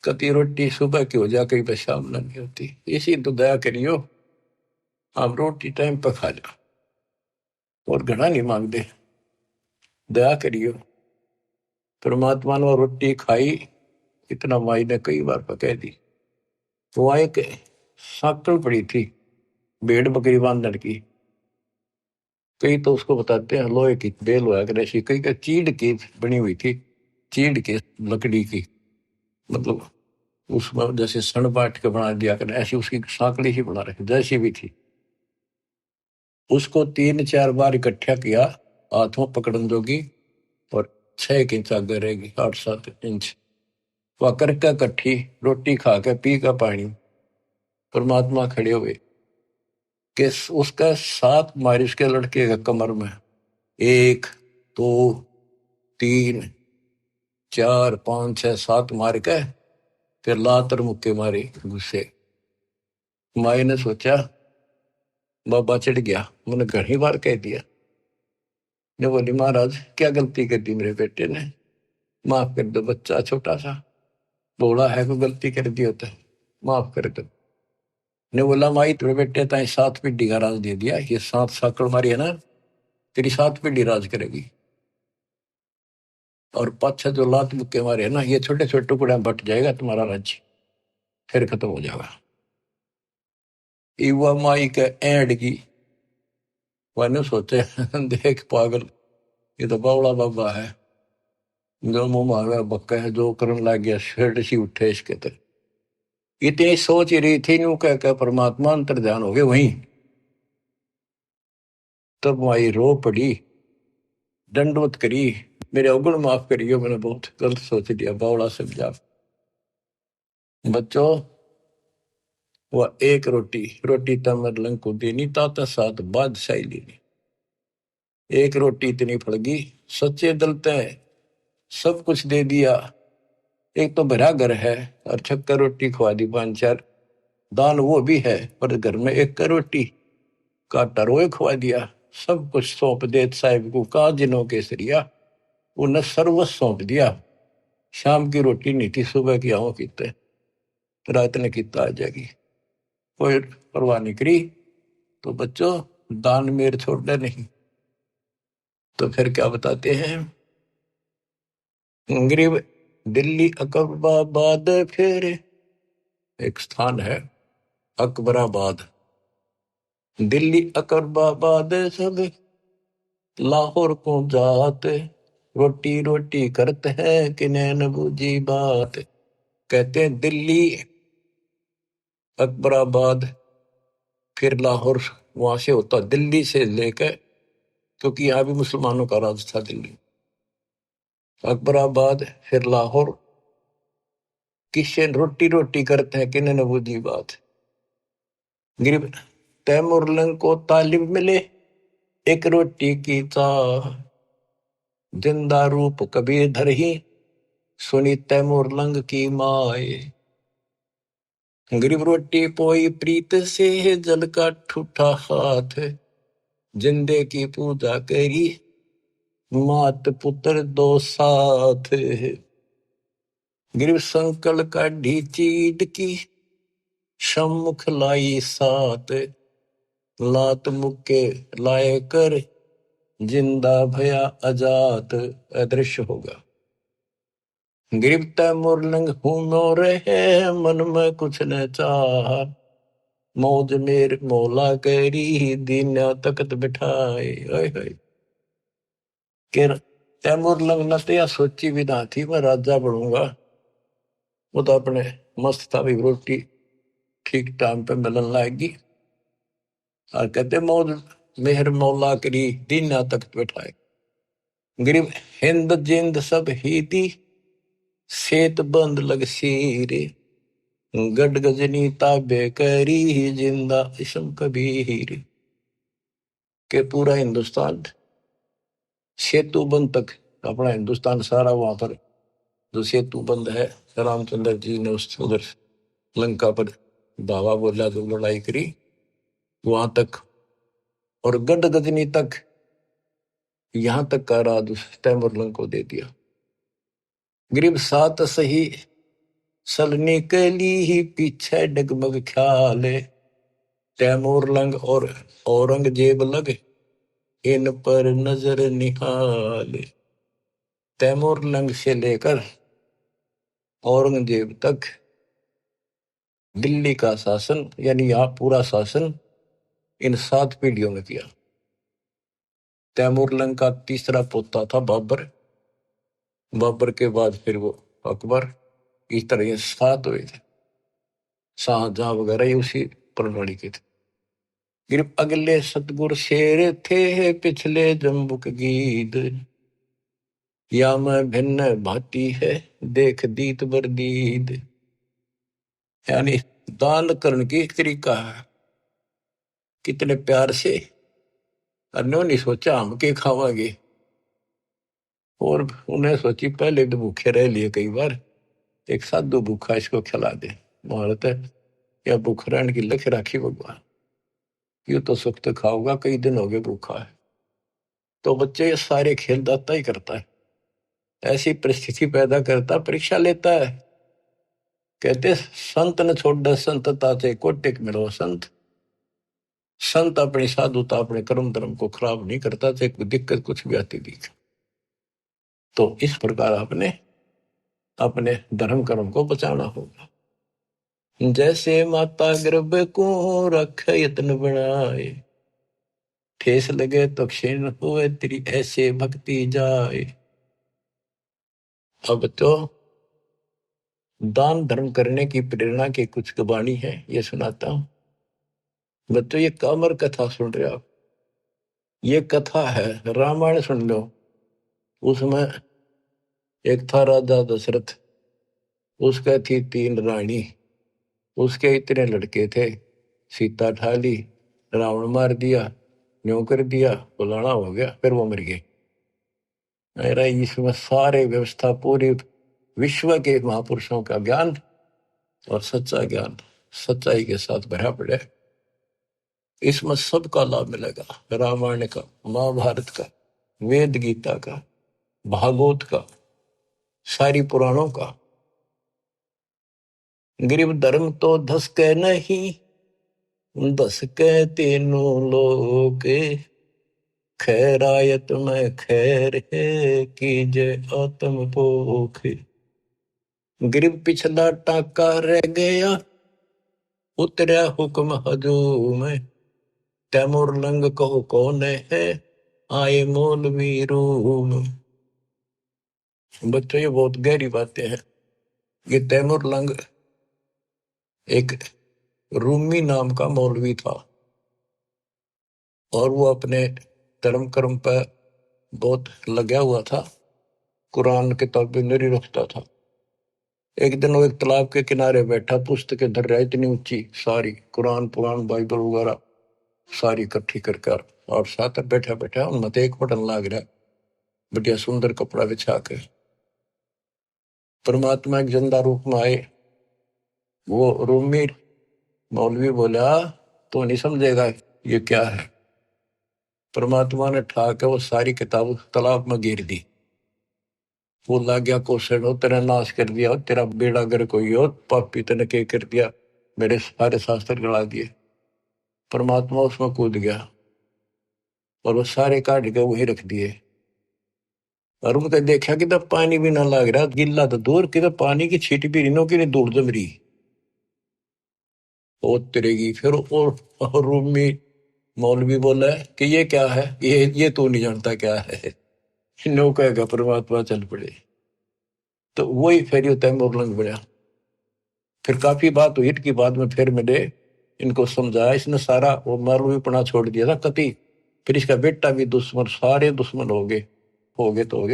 कति रोटी सुबह की हो जा, कहीं पे शाम नहीं होती, इसी तो दया करियो, आप रोटी टाइम पर खा जाओ, और घड़ा नहीं मांगते, दया करियो। परमात्मा ने रोटी खाई, इतना माई ने कई बार पकह दी। तो वहां एक साकड़ पड़ी थी, भेड़ बकरी बांधने की, कई तो उसको बताते हैं लोहे की बेल हुआ कर ऐसी, कई का चीड़ की बनी हुई थी, चीड़ की लकड़ी की, मतलब उसमें जैसे सन बांट के बना दिया कर, ऐसी उसकी साकड़ी ही बना रखी जैसी भी थी। उसको 3-4 बार इकट्ठा किया, हाथों पकड़न जोगी, और 6 इंच आगे रहेगी, 8-7 इंच, वह करके इकट्ठी रोटी खा के पी का पानी, परमात्मा खड़े हुए कि उसका 7 मारी उसके लड़के के कमर में, 1 2 3 4 5 6 7 मार के फिर लातर मुक्के मारे गुस्से। माई ने सोचा बाबा चिढ़ गया, मैंने घनी बार कह दिया। ने बोली, महाराज क्या गलती कर दी मेरे बेटे ने, माफ कर दो, बच्चा छोटा सा बोला है, कोई गलती कर दी होता है, माफ कर दो। ने बोला, माई तेरे बेटे ताई 7 पीढ़ी का राज दे दिया, ये 7 साकड़ मारी है ना, तेरी 7 पीढ़ी राज करेगी। और पाछा जो लात मुक्के मारे है ना, ये छोटे छोटे टुकड़े बट जाएगा तुम्हारा राज्य, फिर खत्म हो जाएगा। युवा माई के एंड की मैंने सोचे देख पागल, ये तो बावड़ा बाबा है, जो मुंह मांगा बक्का है, जो करने लग गया शेड सी उठे इसके तरह। इतनी सोच ही रही थी, यूं कह परमात्मा अंतर ध्यान हो गए वहीं। तब माई रो पड़ी, दंडवत करी, मेरे अवगुण माफ करियो, मैंने बहुत गलत सोच लिया, बावड़ा समझा। बच्चों, वह एक रोटी रोटी तमर लंग को देनी, ताता साथ बादशाही लेनी। एक रोटी इतनी फड़गी, सच्चे दलते सब कुछ दे दिया। एक तो भरा घर है और छक्कर रोटी खवा दी 5-4, दान वो भी है, पर घर में एक रोटी का टरोए खवा दिया। सब कुछ सौंप दे साहिब को, काजिनो केसरिया उन्हें सर्वस्व सौंप दिया। शाम की रोटी नहीं थी, सुबह की आओ कीते, रात ने किता आ जाएगी, कोई परवाह नहीं करी। तो बच्चों, दान मेर छोड़ना नहीं। तो फिर क्या बताते हैं, गरीब दिल्ली अकबराबाद, फिर एक स्थान है अकबराबाद, दिल्ली अकबराबाद सब लाहौर को जाते, रोटी रोटी करते हैं कि नैन बूझी बात। कहते हैं दिल्ली अकबराबाद फिर लाहौर, वहां से होता दिल्ली से लेकर, क्योंकि यहाँ भी मुसलमानों का राज था दिल्ली, अकबराबाद फिर लाहौर, किससे रोटी रोटी करते हैं कि नैन बूझी बात। गरीब तैमुरलंग को तालिब मिले एक रोटी की चाह, जिंदा रूप कबीर धर ही सुनी तैमुरलंग की माए। गरीब रोटी पोई प्रीत से जल का ठूठा हाथ, जिंदे की पूजा करी मात पुत्र दो साथ। गरीब संकल का ढी चीड की सम्मुख लाई सात, लात मुक्के लाए कर जिंदा भया अजात, अदृश्य होगा। गिरफ्ता मुरलंग हूं रहे मन में कुछ न चाह, मौज मेर मौला करी दीना तकत बिठाए। तैमुरलंग न तो यह सोची भी ना थी मैं राजा बनूंगा, वो तो अपने मस्त था भी, रोटी ठीक टाइम पे मिलन लाएगी। और कहते मौज मेहर मौला करी दीना तकत बिठाए। गरीब हिंद जिंद सब ही दी सेत बंद लग सीरे, गड गजनी ताबे करी जिंदा इसम कबीर। के पूरा हिंदुस्तान सेतु बंद तक, अपना हिंदुस्तान सारा वहां पर जो सेतु बंद है, रामचंद्र जी ने उस उधर लंका पर धावा बोला, जो लड़ाई करी वहां तक, और गड गजनी तक, यहां तक का राज तैमुरलंग को दे दिया। गरीब सात सही सलनी के लिए पीछे डगमग ख्याल, तैमुरलंग और औरंगजेब लग इन पर नजर निहाल। तैमुरलंग से लेकर औरंगजेब तक दिल्ली का शासन, यानी यहाँ पूरा शासन इन 7 पीढ़ियों में किया। तैमुरलंग का तीसरा पोता था बाबर, बाबर के बाद फिर वो अकबर, इस तरह ये 7 हुए थे। शाहजहां वगैरह ये उसी प्रणाली के थे। गिर अगले सतगुर शेर थे पिछले जम्बुक गीद, या मैं भिन्न भाती है देख दीत बरदीद। यानी दान करने की एक तरीका है, कितने प्यार से, नहीं सोचा हम के खावांगे, और उन्हें सोची पहले तो भूखे रह लिए कई बार, एक साधु भूखा इसको खिला दे, महारत है या भूख रहने की लख राखी भगवान, यू तो सुख तो खाऊंगा, कई दिन हो गए भूखा है। तो बच्चे ये सारे खेल दाता ही करता है, ऐसी परिस्थिति पैदा करता, परीक्षा लेता है। कहते संत न छोड़ संतता से कोटिक मिलो संत, संत अपनी साधुता अपने कर्म धर्म को खराब नहीं करता, चाहे कोई दिक्कत कुछ भी आती दिखे। तो इस प्रकार आपने अपने धर्म कर्म को बचाना होगा। जैसे माता गर्भ को रख यत्न बनाए, ठेस लगे तो क्षीण हुए तेरी ऐसे भक्ति जाए। अब तो दान धर्म करने की प्रेरणा की कुछ वाणी है, ये सुनाता हूं। बच्चों ये कामर कथा सुन रहे हो आप, ये कथा है रामायण सुन लो। उसमें एक था राजा दशरथ, उसका थी 3 रानी, उसके इतने लड़के थे, सीता ठाली, रावण मार दिया, न्यों कर दिया, फलाना हो गया, फिर वो मर गए। मेरा इसमें सारे व्यवस्था पूरी विश्व के महापुरुषों का ज्ञान और सच्चा ज्ञान सच्चाई के साथ भरा पड़े। इसमें सबका लाभ मिलेगा, रामायण का, महाभारत का, वेद गीता का, भागवत का, सारी पुराणों का। गरीब धर्म तो धस के नहीं, धस के तीनों लोग, खैरायत में खैर है कीजे आत्म पोख। गरीब पिछला टाका रह गया, उतरा हुक्म हजूम, तैमूर लंग कहो कौन है, आए मौलवी रूम। बच्चों ये बहुत गहरी बातें हैं। ये तैमूर लंग एक रूमी नाम का मौलवी था और वो अपने धर्म कर्म पर बहुत लगा हुआ था, कुरान किताबें नहीं रखता था। एक दिन वो एक तालाब के किनारे बैठा, पुस्तकें धर रहा, इतनी ऊंची सारी, कुरान पुराण बाइबल वगैरह सारी इकट्ठी कर और साथ बैठा बैठा उनमें एक बटन लाग रहा, बढ़िया सुंदर कपड़ा बिछा के परमात्मा एक जिंदा रूप में आए। वो रूमी मौलवी बोला तो नहीं समझेगा ये क्या है। परमात्मा ने ठाकर वो सारी किताब तालाब में गिर दी। वो ला गया कोसड़, हो तेरा नाश कर दिया, हो तेरा बेड़ा गर कोई हो, पापी तने के कर दिया, मेरे सारे शास्त्र गला दिए। परमात्मा उसमें कूद गया और वो सारे काट के वही रख दिए। और उनका देखा कि तब पानी भी ना लग रहा, गिल्ला तो दूर कि पानी की छीट भी रिनो की दूर जम रही वो तिरेगी। फिर और रूम में मौलवी बोला है कि ये क्या है, ये तू नहीं जानता क्या है। नो कहेगा परमात्मा चल पड़े। तो वही फिर ये तैमूर लंग बना। फिर काफी बात हुई कि बाद में फिर मैंने इनको समझाया, इसने सारा वो मौलवी पना छोड़ दिया था कति। फिर इसका बेटा भी दुश्मन, सारे दुश्मन हो गए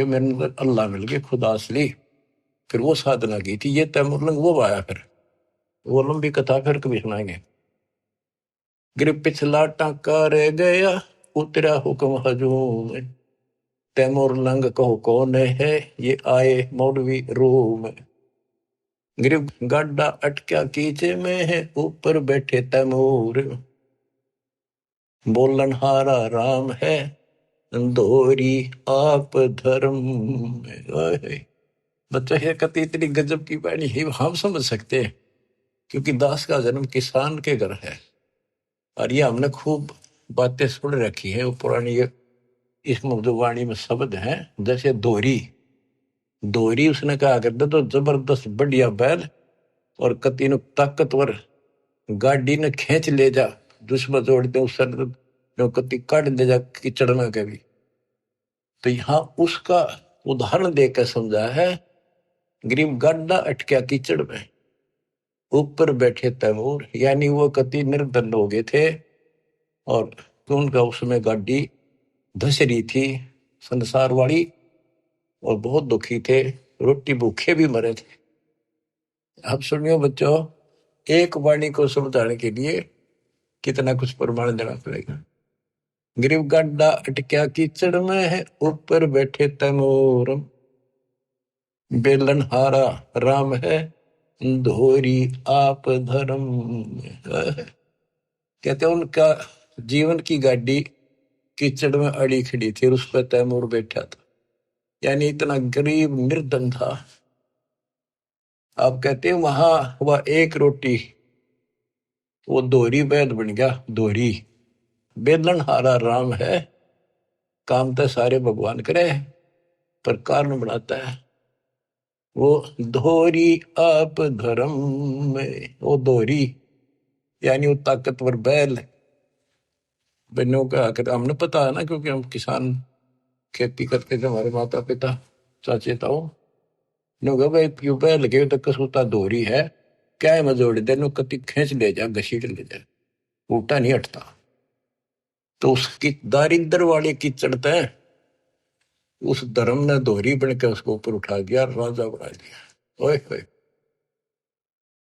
मेरे अंदर अल्लाह मिल गए, खुदा असली। फिर वो साधना की थी, ये तैमूर लंग वो आया। फिर वो लंबी कथा फिर कभी सुनाएंगे। गिर पिछला टाका रह गया, उतरा हुक्म हजूम, तैमूर लंग कहो कौन है, ये आए मौलवी रूम। गिर गाडा अटक्या कीचे में है, ऊपर बैठे तैमूर, बोलन हारा राम है, दोहरी आप धर्म। बच्चा ये कति इतनी गजब की बाणी है, हम समझ सकते हैं क्योंकि दास का जन्म किसान के घर है। और ये हमने खूब बातें सुन रखी है, वो पुरानी इस मुग्धवाणी में शब्द हैं। जैसे दोहरी, दोहरी उसने कहा करते तो जबरदस्त बढ़िया बैल और कति न ताकतवर गाड़ी ने खींच ले जा, दुश्मन जोड़ दे उस कति काट दे जा कीचड़ में कभी। तो यहाँ उसका उदाहरण देकर समझा है। गरीब गाड्डा अटक्या कीचड़ में, ऊपर बैठे तैमूर, यानी वो कति निर्धन हो गए थे और उनका उसमें गाड़ी धस रही थी संसार वाली, और बहुत दुखी थे, रोटी भूखे भी मरे थे। अब सुनियो बच्चों, एक वाणी को समझाने के लिए कितना कुछ प्रमाण देना पड़ेगा। गरीब गाड्डा अटक्या कीचड़ में है, ऊपर बैठे तैमूर, बेलन हारा राम है, धोरी आप धर्म। कहते उनका जीवन की गाड़ी कीचड़ में अड़ी खड़ी थी और उस पर तैमूर बैठा था, यानी इतना गरीब निर्धन था। आप कहते हैं वहां वह एक रोटी वो दोहरी बैल बन गया। दोहरी बेलन हारा राम है, काम तो सारे भगवान करे, पर कारण बनाता है वो धोरी आप धर्म में। वो धोरी यानी वो ताकतवर बैल। बहनों का हमने पता है ना, क्योंकि हम किसान खेती करते थे, हमारे माता पिता चाचे ताऊ ने भाई क्यों बैल गए तो कसूता धोरी है, क्या है मजोड़ दे नो कति खींच ले जा, घसीट ले जा, उल्टा नहीं हटता। तो उसकी दारिद्र वाले की चढ़ता है, उस धर्म ने दोहरी बन के उसको ऊपर उठा दिया, राजा बना दिया। ओए होए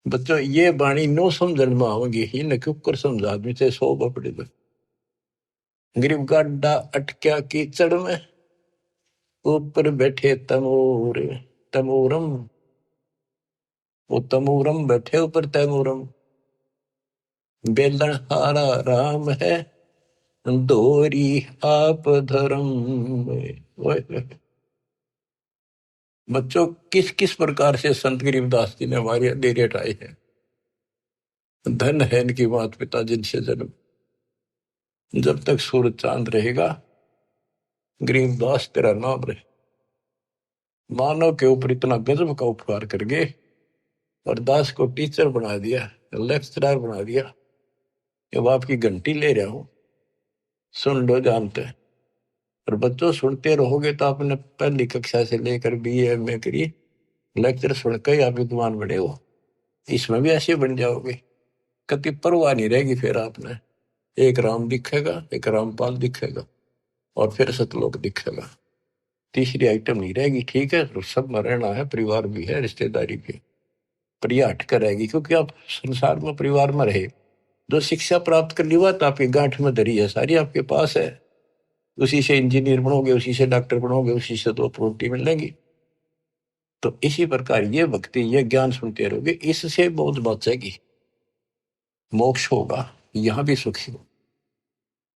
बच्चों, ये बाणी नो समझन में आओगी, इन्हें क्यों कर समझा आदमी से 100 बपड़े दे। गरीब गाड्डा अटक्या कीचड़ में, ऊपर बैठे तमोर तमोरम। वो तमोरम बैठे ऊपर तैमोरम, बेलन हारा राम है, दोरी आप धर्म में। ओए होए बच्चों, किस किस प्रकार से संत गरीबदास जी ने हमारे अंधेरे हटाए हैं। धन है इनकी माता पिता जिनसे जन्म, जब तक सूरज चांद रहेगा गरीबदास तेरा नाम रहे। मानव के ऊपर इतना गजब का उपकार कर गए और दास को टीचर बना दिया, लेक्चरर बना दिया। जब आपकी घंटी ले रहा हूं, सुन लो जानते हैं। और बच्चों सुनते रहोगे तो आपने पहली कक्षा से लेकर BA में करी, लेक्चर सुनकर ही आप विद्वान बने हो। इसमें भी ऐसे बन जाओगे, कति परवाह नहीं रहेगी। फिर आपने एक राम दिखेगा, एक रामपाल दिखेगा और फिर सतलोक दिखेगा, तीसरी आइटम नहीं रहेगी। ठीक है, तो सब में रहना है, परिवार भी है, रिश्तेदारी भी, पर यह हट कर रहेगी, क्योंकि आप संसार में परिवार में रहे। जो शिक्षा प्राप्त कर ली बात आपकी गांठ में धरी है, सारी आपके पास है। उसी से इंजीनियर बनोगे, उसी से डॉक्टर बनोगे, उसी से 2 रोटी मिलेंगी। तो इसी प्रकार ये भक्ति, ये ज्ञान सुनते रहोगे, इससे बहुत बचेगी, मोक्ष होगा, यहां भी सुखी हो।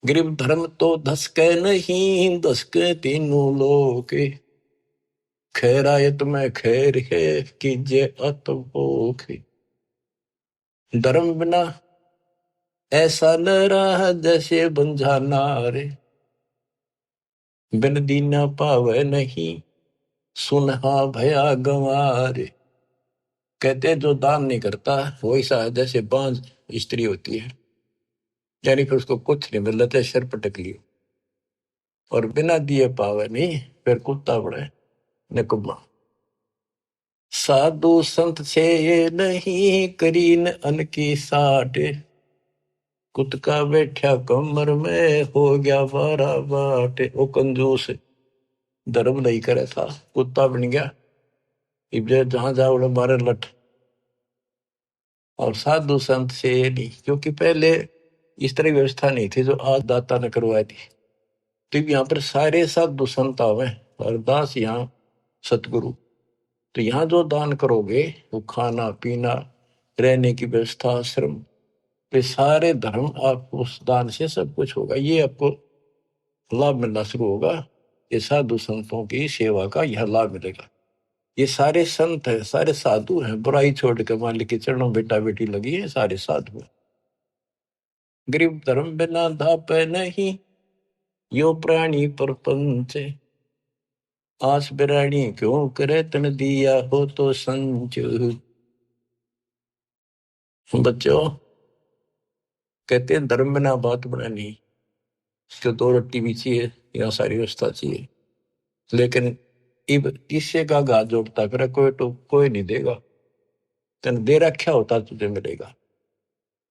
गरीब धर्म तो धसके नहीं, धसके तीनों लोग, खैरायत में खैर है, कीजिए अतभोग। धर्म बिना ऐसा न रहा जैसे बंझा नारे, बिन दीना पावे नहीं, सुनहा भया गंवारे। कहते जो दान नहीं करता वो ऐसा है जैसे बांझ स्त्री होती है, यानी फिर उसको कुछ नहीं मिल रहा, सिर पटक लियो। और बिना दिए पावे नहीं, फिर कुत्ता बड़े निकम्मा। साधु संत से ये नहीं, करीन अन की साठ, कुत्ता बैठा कमर में, हो गया 12 बाट। वो कंजूस धर्म नहीं करे था, कुत्ता बन गया, इब्जे जहां जाओ मारे लठ। और साधु संत से ये नहीं, क्योंकि पहले इस तरह की व्यवस्था नहीं थी जो आज दाता ने करवाई थी। तो यहाँ पर सारे साधु संत आवे और दास यहाँ सतगुरु। तो यहाँ जो दान करोगे वो खाना पीना, रहने की व्यवस्था, आश्रम, ये सारे धर्म आपको उस दान से सब कुछ होगा। ये आपको लाभ मिलना शुरू होगा, ये साधु संतों की सेवा का यह लाभ मिलेगा। ये सारे संत है, सारे साधु हैं, बुराई छोड़ के मालिक के चरणों बेटा बेटी लगी है, सारे साधु हैं। गरीब धर्म बिना धाप नहीं, यो प्राणी परपंच, आस बिरानी क्यों करे तन दिया हो तो संच। बच्चों कहते हैं धर्म बिना बात बनानी, इसको 2 रोटी भी चाहिए, यहाँ सारी व्यवस्था चाहिए, लेकिन इब किससे का घा जोड़ता फिर कोई तो कोई नहीं देगा, तेन दे रखा होता तुझे मिलेगा।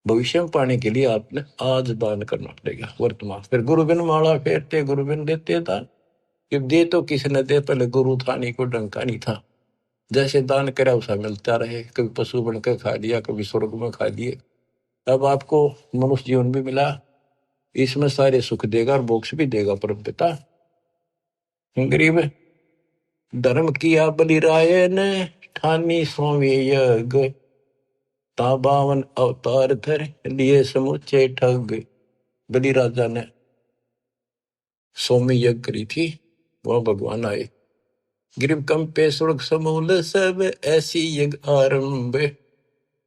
भविष्य में पाने के लिए आपने आज दान करना पड़ेगा वर्तमान। फिर गुरु बिन माला फेरते, गुरु बिन देते दान। जब दे तो किसी ने दे, पहले गुरु था नहीं, कोई डंका नहीं था, जैसे दान करा उसे मिलता रहे। कभी पशु बनकर खा लिया, कभी स्वर्ग में खा लिए, अब आपको मनुष्य जीवन भी मिला, इसमें सारे सुख देगा और मोक्ष भी देगा परम पिता। गरीब धर्म किया बलिराय ने, ठानी स्वामी यज्ञ, ता 52 अवतार धर लिए समुचे ठग। बलि राजा ने सोमी यज्ञ करी थी, वह भगवान आए। गिरिव कंपे स्वर्ग समूल सब, ऐसी यज्ञ आरंभ,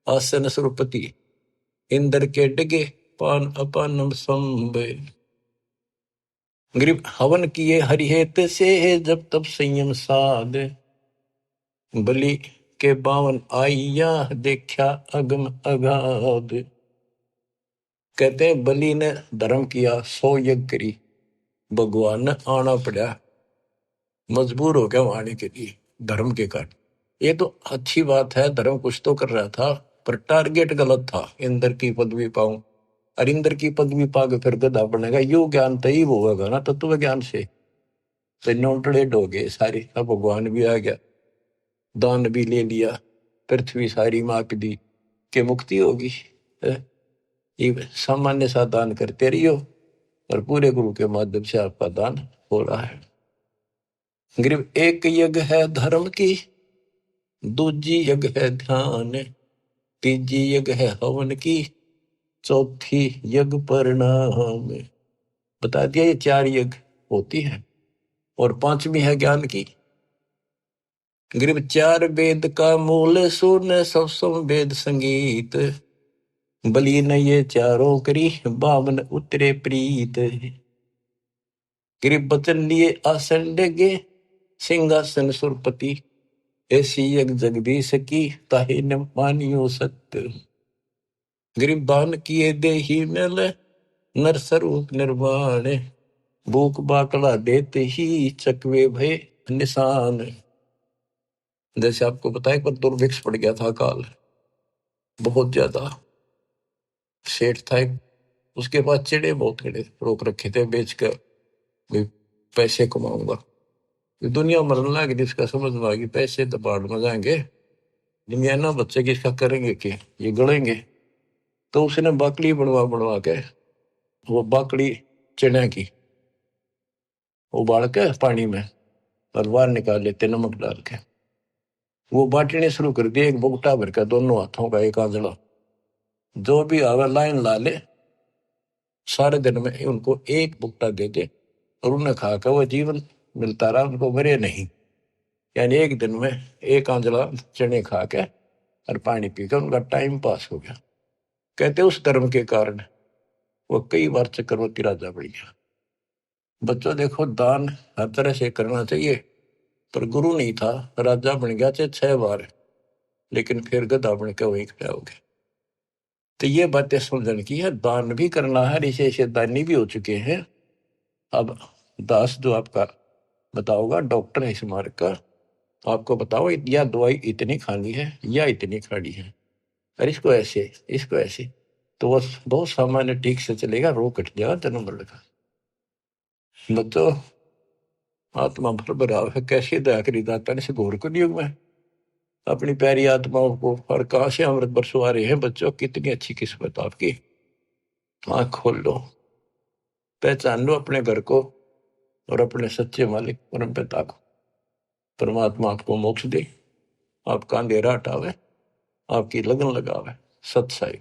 आसन सुरपति इंद्र के डगे, पान अपानम संभ। गरीब हवन किए हरिहेत से, जब तब संयम साध, बलि के बावन आइया, देखा अगम अगाध। कहते हैं बलि ने धर्म किया, 100 यज्ञ करी, भगवान ने आना पड़ा, मजबूर हो गया आने के लिए धर्म के कारण। ये तो अच्छी बात है, धर्म कुछ तो कर रहा था, पर टारगेट गलत था। इंद्र की पदवी पाऊं, और इंद्र की पदवी पाके फिर गधा बनेगा, यो ज्ञान तय होगा ना तत्व ज्ञान से। तो नोटड़ेड हो गए सारी, अब भगवान भी आ गया, दान भी ले लिया, पृथ्वी सारी माप दी कि मुक्ति होगी। ये सामान्य सा दान करते रहियो, और पूरे गुरु के माध्यम से आपका दान हो रहा है। गरीब एक यज्ञ है धर्म की, दूजी यज्ञ है ध्यान, तीजी यज्ञ है हवन की, चौथी यज्ञ परिणाम। बता दिया ये 4 यज्ञ होती है, और 5वीं है ज्ञान की। गरीब 4 वेद का मूल सुन, सब वेद संगीत, बलि न ये चारों करी, बामन उतरे प्रीत। गरीब बचन लिए आसन डेगे, सिंहासन सुरपति, ऐसी यज्ञ जगदीश की, ताहे न मानियो सत्य। गरीब दान किए देही मिल, नर स्वरूप निर्वाण, भूख बाकड़ा देते ही, चकवे भय निशान। जैसे आपको बताया पर दुर्भिक्ष पड़ गया था काल, बहुत ज्यादा। सेठ था एक, उसके पास चिड़े बहुत खड़े रोक रखे थे, बेच कर भी पैसे कमाऊंगा। दुनिया मरने लगी, जिसका समझ में आ गई पैसे तो बाढ़ में जाएंगे, दुनिया ना बच्चे की इसका करेंगे कि ये गड़ेंगे। तो उसने बाकड़ी बनवा बनवा के, वो बाकड़ी चने की उबाल के पानी में और बाहर निकाल लेते नमक डाल के, वो बांटने शुरू कर दिए, एक बुगटा भर का दोनों हाथों का, एक आंजला, जो भी आवे लाइन ला ले, सारे दिन में उनको एक बुगटा दे दे, और उन्हें खाकर वो जीवन मिलता रहा, उनको मरे नहीं। यानी एक दिन में एक आंजला चने खा के और पानी पीकर उनका टाइम पास हो गया। कहते उस धर्म के कारण वो कई बार चक्रवर्ती राजा बन गया। बच्चों देखो, दान हर तरह से करना चाहिए, पर गुरु नहीं था, राजा बन गया चाहे 6 बार, लेकिन फिर गधा बन के वहीं खड़ा हो गया। तो ये बातें समझने की है, दान भी करना है, ऐसे दानी भी हो चुके हैं। अब दास जो आपका बताओगा, डॉक्टर है इस मार्ग का, तो आपको बताओ या दवाई इतनी खानी है या इतनी खानी है, और इसको ऐसे इसको ऐसे, तो वो बहुत सामान्य ठीक से चलेगा, रोग कट जाएगा जन्म मरण का। बच्चों, आत्मा भर भराव है, कैसे दया करी दाता ने, इस घोर कलयुग में अपनी प्यारी आत्माओं को, और कहां से अमृत बरसवा रहे हैं। बच्चों, कितनी अच्छी किस्मत आपकी। आंख खोल लो, पहचान लो अपने घर को और अपने सच्चे मालिक परम पिता को। परमात्मा आपको मोक्ष दे, आपका अंधेरा हटावे, आपकी लगन लगावे। सत्साई।